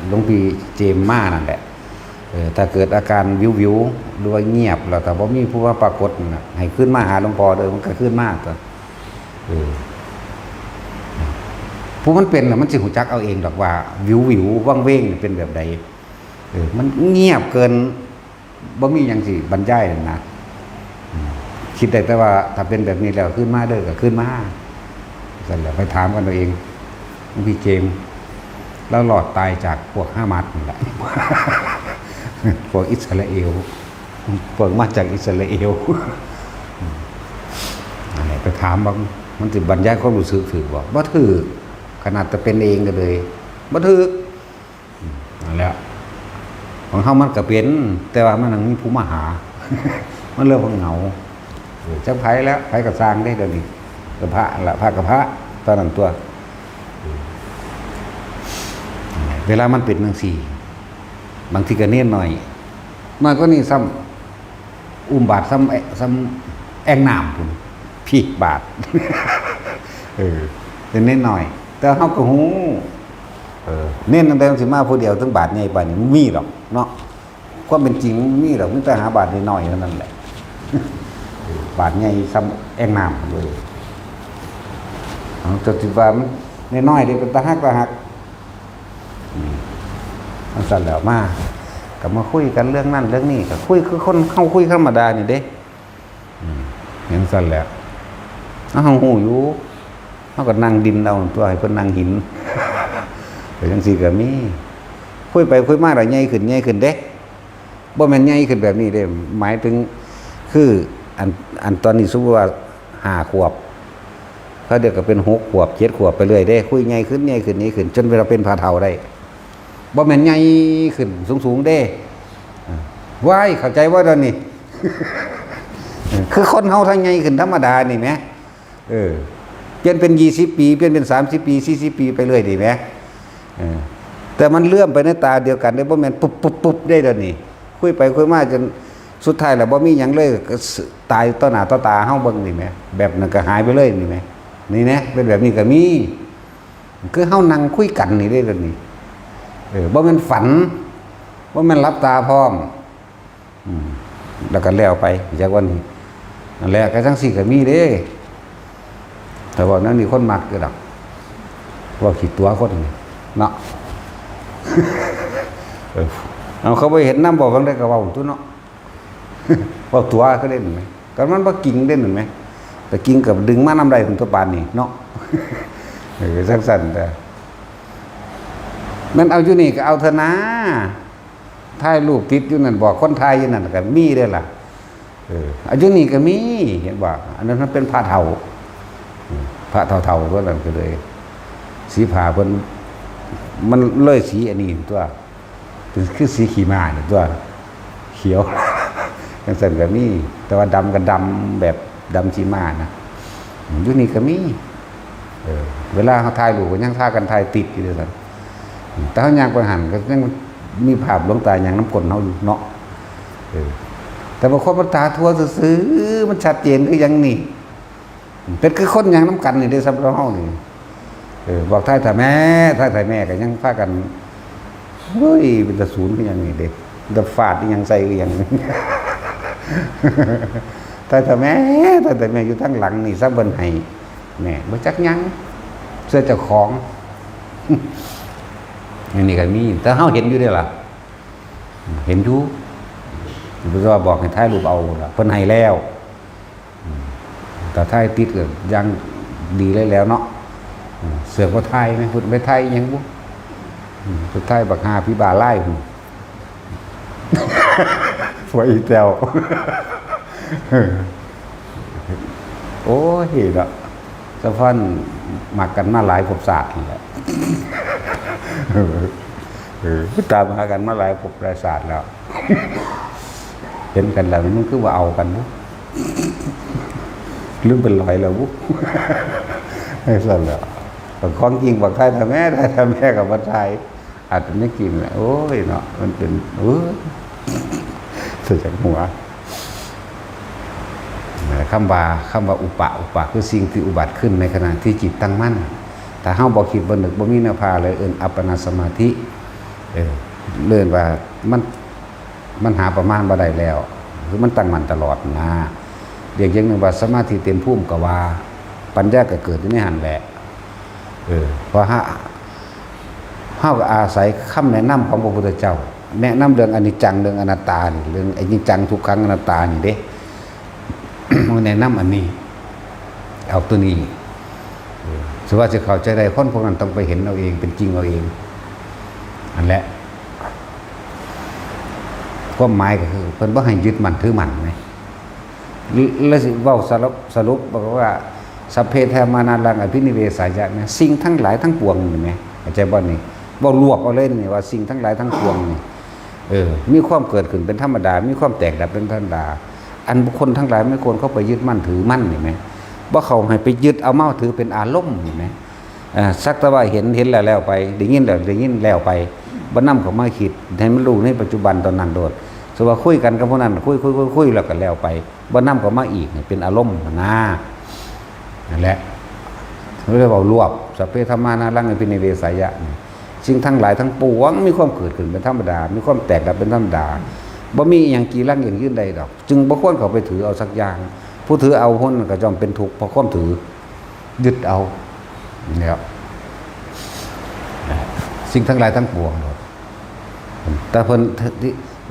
หลวงพี่เจมมานั่นแหละถ้าเกิดอาการวิวๆหรือว่าเงียบแล้วแต่บ่มีผู้ว่าปรากฏน่ะให้ขึ้นมาหาหลวงพ่อเด้อมันก็ขึ้นมาตัวผู้มันเป็นน่ะมันสิหูจักเอาเองดอกว่าวิววังเว้งเป็นแบบใดมันเงียบเกินบ่มีหยังสิบรรยายนะคิดได้แต่ว่าถ้าเป็นแบบนี้แล้วขึ้นมาเด้อก็ขึ้นมาสั่นแหละไปถามกันเอาเองพี่เจมแล้วหลอดตายจากพวกฮามาสนี่แหละ พวกอิสราเอลพวกมาจากอิสราเอล ไปถามว่ามันสิบรรยายความรู้สึกถือบ่ถือขนาดจะเป็นเองก็เลยบ่ถือนั่นแหละของเฮามันก็เป็นแต่ว่ามันยังมีผู้มาหา มันเริ่มเหงาจักไผแล้วไผก็สร้างได้เดี๋ยวนี้ก็พระละพระกับพระตอนนั้นตัวเวลามันเป็นจังซี่บางทีก็เน้นหน่อยมันก็นี่ซ้ำอุ้มบาทซ้ำแองน้ำพุ่นพี่บาท เป็นเน้นหน่อยแต่เฮาก็ฮู้เน้นตั้งแต่สิมาผู้เดียวถึงบาทใหญ่ปานนี้มันมีหรอกเนาะความเป็นจริงมีหรอกมีแต่หาบาทน้อยๆเท่านั้นแหละ บาทใหญ่ซ้ำแองน้ำเลยจนสิว่ามันน้อยๆนี่เป็นตาฮักมันสั่นแล้วมาก็มาคุยกันเรื่องนั้นเรื่องนี้ก็คุยคือคนเข้าคุยธรรมดานี่เด้เห็นสั่นแล้วเฮาฮู้อยู่เฮาก็นั่งดินเอาตัวให้เพิ่นนั่งหินแต่จังซี่ก็มีคุยไปคุยมาแล้วใหญ่ขึ้นเด้บ่แม่นใหญ่ขึ้นแบบนี้เด้หมายถึงคืออันตอนนี้สมมุติว่า5ขวบเขาเดี๋ยวก็เป็น6ขวบ7ขวบไปเรื่อยเด้คุยใหญ่ขึ้นจนเวลาเป็นพาเฒ่าได้บ่แม่นใหญ่ขึ้นสูงๆเด้ว้ายเข้าใจว่าตอนนี้ คือคนเฮาทั้งใหญ่ขึ้นธรรมดานี่แหมเปลี่ยนเป็น20ปีเปลี่ยนเป็น30ปี40ปีไปเรื่อยดีแหมแต่มันเลื่อมไปในตาเดียวกันได้บ่แม่นปุ๊บได้เดี๋ยวนี้คุยไปคุยมาจนสุดท้ายแล้วบ่มีหยังเลยก็ตายต่อหน้าต่อตาเฮาเบิ่งนี่แหมแบบนั้นก็หายไปเลยนี่แหมนี่นะเป็นแบบนี้ก็มีคือเฮานั่งคุยกันนี่ได้เดี๋ยวนี้บ่แม่นฝันบ่แม่นหลับตาพร้อมแล้วก็แล้วไปจากวันนี้นั่นแหละก็จังซี่ก็มีเด้แต่ว่านั้นนี่คนมักคือดอกว่าขี้ตัวคนเนาะ เอาเขาไปเห็นน้ำบ่บางได้ก็เว้าตัวเนาะ เว้าตัวก็ได้เห็นมั้ยก็มันบ่กิ่งได้เห็นมั้ยแต่กิ่งก็ดึงมานำได้ถึงตัวปานนี้เนาะ สั่นๆแต่มันเอาอยู่นี่ก็เอาเถอะนะถ่ายรูปติดอยู่นั่นบอกคนไทยอยู่นั่นก็มีได้ล่ะเอาอยู่นี่ก็มีเห็นบ่อันนั้นมันเป็นผ้าเฒ่าพระเฒ่าๆตัวนั้นก็เลยสีผ้าเพิ่นมันเลยสีอันนี้ตัวเป็นคือสีขี้ม้านี่ตัวเขียว จังซั่นก็มีแต่ว่าดำก็ดำแบบดำขี้ม้านะอยู่นี่ก็มีเวลาเฮาถ่ายรูปก็ยังถ่ายกันถ่ายติดอยู่ซั่นแต่เฮาย่างไปหันก็ยังมีภาพหลวงตาย่างน้ำก้นเฮาอยู่เนาะแต่ว่าคนมันตาทั่วซื่อๆมันชัดเจนคือหยังนี่เป็นคือคนอย่างน้ำกันนี่ได้สำหรับเฮานี่บอกท้ายถ้าแม่ก็ยังพากันเฮ้ยเป็นตะศูนย์คือหยังนี่เด็กตะฟาดอีหยังใส่คือหยัง ถ้าแม่อยู่ทางหลังนี่ซะเบิ่นให้แม่บ่จักหยังเสื้อเจ้าของ นี่ก็มีแต่เฮาเห็นอยู่เด้ล่ะเห็นอยู่บ่ว่าบอกให้ถ่ายรูปเอาล่ะเพิ่นให้แล้วแต่ถ่ายติดก็ยังดีเลยแล้วเนาะเสือกว่าถ่ายมั้ยพุ่นไปถ่ายหยังบ่สุดท้ายบักหาพี่บาไล่พุ่น สวยอีแต้ว โอ้ยเนาะสะพานมักกันมาหลายภพศาสตร์นี่แหละ ตามหากันมาหลายภพหลายศาสตร์แล้ว เห็นกันแล้วมันคือว่าเอากันบ่ ลืมเป็นรอยแล้วบุ๊ ไม่สั่นแล้วของจริงบอกไทยถ้าแม่กับวัดไทยอาจจะไม่กินแหละโอ้ยเนาะมันเป็นเสียจากหัวคำว่าอุปะคือสิ่งที่อุบัติขึ้นในขณะที่จิตตั้งมั่นแต่เฮาบ่คิดบ่นึกบ่มีแนวพาเลยอัปปนาสมาธิเลื่อนว่ามันหาประมาณบ่ได้แล้วคือมันตั้งมั่นตลอดนะเรียกอย่างนึงว่าสมาธิเต็มภูมิก็ว่าปัญญาก็เกิดอยู่ในหันแหละเพราะเฮาก็อาศัยคำแนะนำของพระพุทธเจ้าแนะนำเรื่องอนิจจังเรื่องอนัตตาเรื่องอนิจจังทุกขังอนัตตานี่เด้ มันแนะนำอันนี้เอาตัวนี้สว่าจะเข้าใจได้คนพวกนั้นต้องไปเห็นเอาเองเป็นจริงเอาเองอันแหละความหมายก็คือเพิ่นบ่ให้ยึดมั่นถือมั่นไหม แล้วสิเว้าสรุปบอกว่าสัพเพธรรมานารังอภินิเวสายะเนี่ยสิ่งทั้งหลายทั้งปวงนี่แหมเข้าใจบ่นี่เว้ารวบเอาเลยนี่ว่าสิ่งทั้งหลายทั้งปวงนี่มีความเกิดขึ้นเป็นธรรมดามีความแตกดับเป็นธรรมดาอันบุคคลทั้งหลายไม่ควรเข้าไปยึดมั่นถือมั่นนี่แหมบ่เขาให้ไปยึดเอาเมาถือเป็นอารมณ์นี่แหมสักแต่ว่าเห็นแล้วไปได้ยินแล้วไปบ่นำเข้ามาคิดให้มันรู้ในปัจจุบันตอนนั้นโดดสว่าคุยกันกับพวกนั้นคุยแล้วก็แล้วไปบ่นำเข้ามาอีกนี่เป็นอารมณ์นะนั่นแหละเรียกว่ารวบสัพเพธรรมานารังอภินิเวสายะสิ่งทั้งหลายทั้งปวงมีความเกิดขึ้นเป็นธรรมดามีความแตกดับเป็นธรรมดาบ่มีอย่างกี่ร่างอย่างยืนใดดอกจึงบ่ควรเข้าไปถือเอาสักอย่างผู้ถือเอาพ้นก็ย่อมเป็นทุกข์เพราะความถือยึดเอาเนี่ยสิ่งทั้งหลายทั้งปวงแต่เพิ่น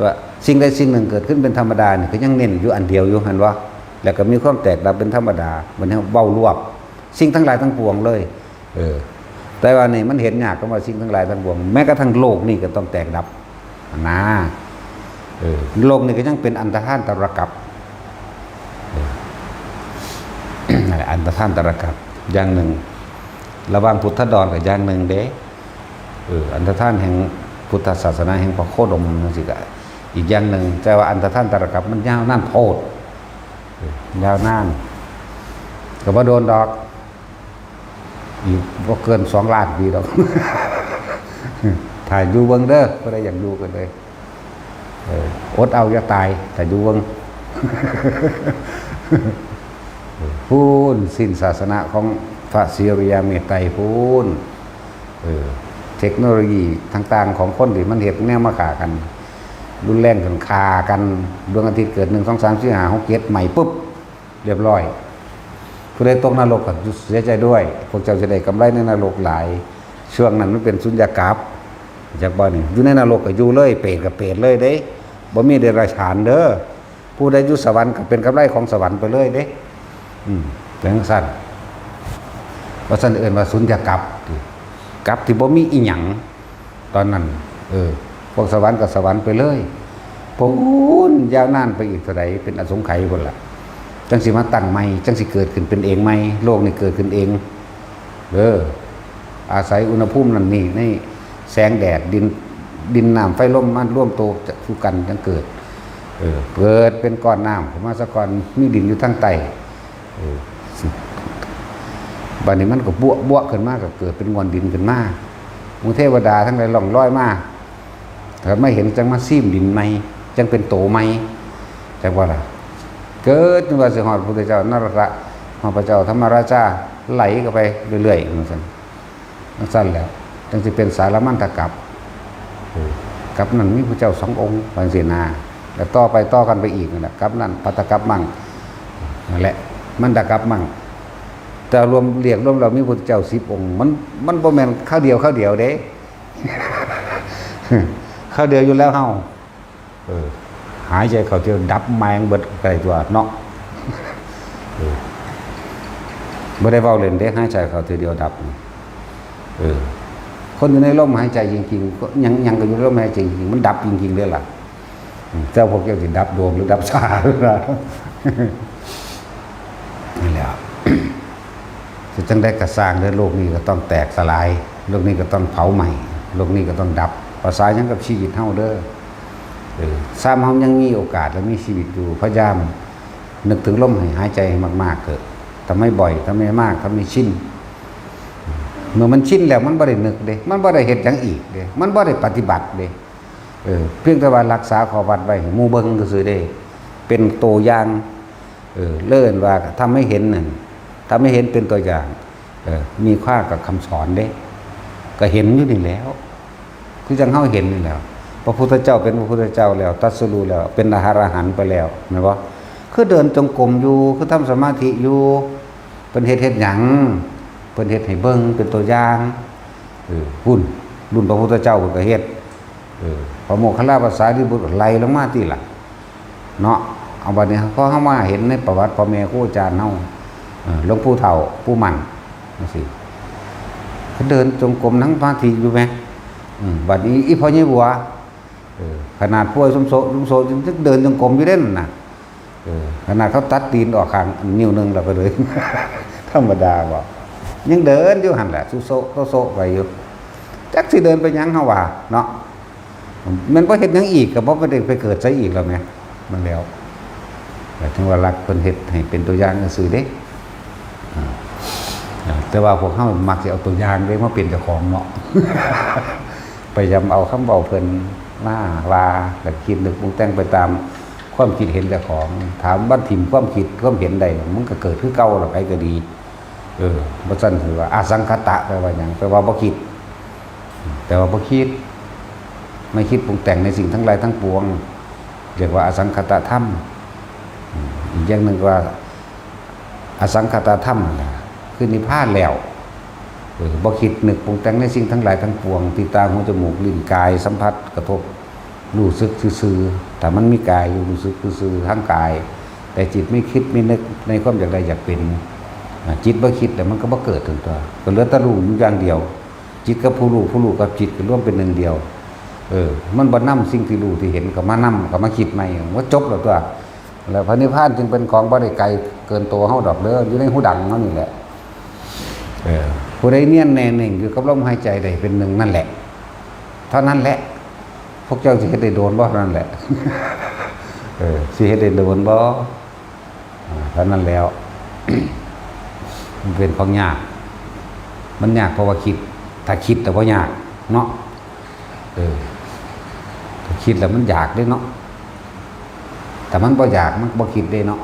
ว่าสิ่งใดสิ่งหนึ่งเกิดขึ้นเป็นธรรมดาเนี่ยก็ยังเน้นอยู่อันเดียวอยู่หั่นว่าแล้วก็มีความแตกดับเป็นธรรมดามันให้เว้ารวบสิ่งทั้งหลายทั้งปวงเลยแต่ว่านี่มันเห็นยากก็ว่าสิ่งทั้งหลายทั้งปวงแม้กระทั่งโลกนี่ก็ต้องแตกดับนะโลกนี่ก็ยังเป็นอันตรธานตรกัปอันตรธานตรกัปอย่างหนึ่งระหว่างพุทธดอนกับอย่างหนึ่งเด้อันตรธานแห่งพุทธศาสนาแห่งพระโคดมนั่นสิกะอีกอย่างหนึ่งแต่ว่าอันตรธานตรกัปมันยาวนานโพดยาวนานก็บ่โดนดอกอีกบ่เกิน2 ล้านปีดอกถ่ายอยู่เบิ่งเด้อบ่ได้อยากดูกันเลยอดเอาอย่าตายแต่อยู่เบิ่งพูนสิ้นศาสนาของพระศรีอริยเมตไตรพูนเทคโนโลยีต่างๆของคนที่มันเฮ็ดแนวมาฆ่ากันรุนแรงกันฆ่ากันดวงอาทิตย์เกิด1 2 3 4 5 6 7ใหม่ปุ๊บเรียบร้อยผู้ใดตกนรกก็เสียใจด้วยพวกเจ้าจะได้กำไรในนรกหลายช่วงนั้นมันเป็นสุญญากาศจากบ่นี่อยู่ในนรกก็อยู่เลยเปรตก็เปรตเลยเด้บ่มีเดรัจฉานเด้อผู้ใดอยู่สวรรค์ก็เป็นกำไรของสวรรค์ไปเลยเด้จังซั่นว่าซั่นเอิ้นว่าสุญญากาศกับที่บ่มีอีหยังตอนนั้นพวกสวรรค์ก็สวรรค์ไปเลยพูนยาวนานไปอีกเท่าใดเป็นอสงไขยพุ่นล่ะจังสิมาตั้งใหม่จังสิเกิดขึ้นเป็นเองใหม่โลกนี่เกิดขึ้นเองอาศัยอุณหภูมินั่นนี่ในแสงแดดดินน้ำไฟลมมันร่วมโตจะคู่กันจังเกิดเกิดเป็นก้อนน้ำขึ้นมาซะก่อนมีดินอยู่ทางใต้บัดนี้มันก็บวขึ้นมาก็เกิดเป็นงอนดินขึ้นมาหมู่เทวดาทั้งหลายล่องลอยมาถ้าไม่เห็นจังมาซีมดินใหม่จังเป็นโตใหม่จังว่าล่ะเกิดว่าสิฮอดพระพุทธเจ้านรกะฮอดพระเจ้าธรรมราชาไหลเข้าไปเรื่อยๆนั่นสั้นแล้วจังสิเป็นสารมัณฑกัปกับนั้นมีพระเจ้า2 องค์บางเสนาแล้วต่อกันไปอีกนั่นแหละกับนั้นปัตตกัปมั่งนั่นแหละมันตกัปมั่งแต่รวมเรียกรวมเรามีพระพุทธเจ้า10 องค์มันบ่แม่นข้าวเดียวเด้ ข้าวเดียวอยู่แล้วเฮาหายใจเข้าเที่ยวดับแมงเบิดไกลตัวเนาะบ่ได้เว้าเล่นเด้หายใจเข้าทีเดียวดับคนอยู่ในลมหายใจจริงๆก็ยังก็อยู่ในลมหายใจจริงๆมันดับจริงๆเด้อล่ะเจ้าพวกเจ้าสิดับดวงหรือดับชาหรือเปล่านี่แหละจะจังได้กระสร้างเด้อโลกนี้ก็ต้องแตกสลายโลกนี้ก็ต้องเผาใหม่โลกนี้ก็ต้องดับภาษายังกับชีวิตเฮาเด้อซ้ำเฮายังมีโอกาสและมีชีวิตอยู่พยายามนึกถึงลมหายใจมากๆเกิดทำให้บ่อยทำให้มากทำให้ชินเมื่อมันชินแล้วมันบ่ได้นึกเด้มันบ่ได้เฮ็ดหยังอีกเด้มันบ่ได้ปฏิบัติเด้เพียงแต่ว่ารักษาข้อวัดไว้หมู่เบิ่งซื่อๆเด้เป็นตัวอย่างเลิ่นว่าทำให้เห็นนั่นทำให้เห็นเป็นตัวอย่างมีค่ากับคำสอนเด้ก็เห็นอยู่นี่แล้วคือจังเฮาเห็นนี่แล้วพระพุทธเจ้าเป็นพระพุทธเจ้าแล้วตรัสรู้แล้วเป็นอรหันต์ไปแล้วแม่นบ่คือเดินจงกรมอยู่คือทำสมาธิอยู่เพิ่นเฮ็ดหยังเพิ่นเฮ็ดให้เบิ่งเป็นตัวอย่างรุ่นพระพุทธเจ้าเพิ่นก็เฮ็ดพระโมคคัลลาภาษาที่บุตรไล่ลงมาติล่ะเนาะเอาบัดนี้พอเฮามาเห็นในประวัติพ่อแม่ครูอาจารย์เฮาหลวงปู่เฒ่าปู่มั่นจังซี่เขาเดินจงกรมนั่งสมาธิอยู่แม่บัดนี้อีพ่อใหญ่บัวขนาดป่วยสมโสจึงเดินจงกรมอยู่เด้นน่ะ ขนาดเขาตัดตีนออกข้างนิ้วนึงเราก็เลย ธรรมดาบ่ยังเดินอยู่หั่นแหละสุโซโซไปอยู่จักสิเดินไปยังเฮาว่าเนาะมันบ่เฮ็ดหยังอีกก็บ่ได้ไปเกิดซะอีกแล้วแม่มันแล้วแต่ถึงว่ารักเพิ่นเฮ็ดให้เป็นตัวอย่างซื่อเด้แต่ว่าพวกเฮามักสิเอาตัวอย่างเด้มาเป็นเจ้าของเนาะ พยายามเอาคำเว้าเพิ่นมาว่าแล้วคิดนึกปรุงแต่งไปตามความคิดเห็นเจ้าของถามว่าถิ่มความคิดความเห็นใดมันก็เกิดคือเก่าล่ะไปก็ดีบ่ซั่นถือว่าอาสังคตะแปลว่าหยังแปลว่าบ่คิดแต่ว่าบ่คิดไม่คิดปรุงแต่งในสิ่งทั้งหลายทั้งปวงเรียกว่าอสังคตธรรมอีกอย่างหนึ่งว่าอสังคตธรรมคือนิพพานแล้วบ่คิดนึกปรุงแต่งในสิ่งทั้งหลายทั้งปวงที่ตาหูจมูกลิ้นกายสัมผัสกระทบรู้สึกซื่อๆแต่มันมีกายอยู่รู้สึกซื่อๆทั้งกายแต่จิตไม่คิดไม่นึกในความอยากใดอยากเป็นจิตบ่คิดแต่มันก็บ่เกิดถึงตัวก็เหลือแต่รู้อยู่อย่างเดียวจิตกับผู้รู้กับจิตก็ร่วมเป็นหนึ่งเดียวมันบ่นำสิ่งที่รู้ที่เห็นก็มานำก็มาคิดใหม่ว่าจบแล้วตัวแล้วพระนิพพานจึงเป็นของบ่ได้ไกลเกินตัวเฮาดอกเด้ออยู่ในหูดังเฮานี่แหละผู้ใดเนียนแน่นิ่งอยู่กับลมหายใจได้เป็นหนึ่งนั่นแหละเท่านั้นแหละพวกเจ้าสิเฮ็ดได้โดนบ่นั่นแหละสิเฮ็ดได้โดนบ่เท่านั้นแล้ว มันเป็นของยากมันยากเพราะว่าคิดถ้าคิดแต่ว่ายากเนาะถ้าคิดแล้วมันอยากได้เนาะแต่มันบ่อยากมันบ่คิดได้เนาะ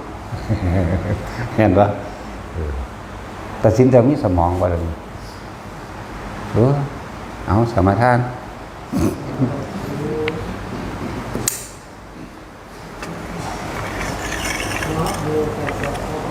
เห็นปะตัดสินใจมีสมองบ่ล่ะเอาสมาทาน
นะโมตัสสะภะ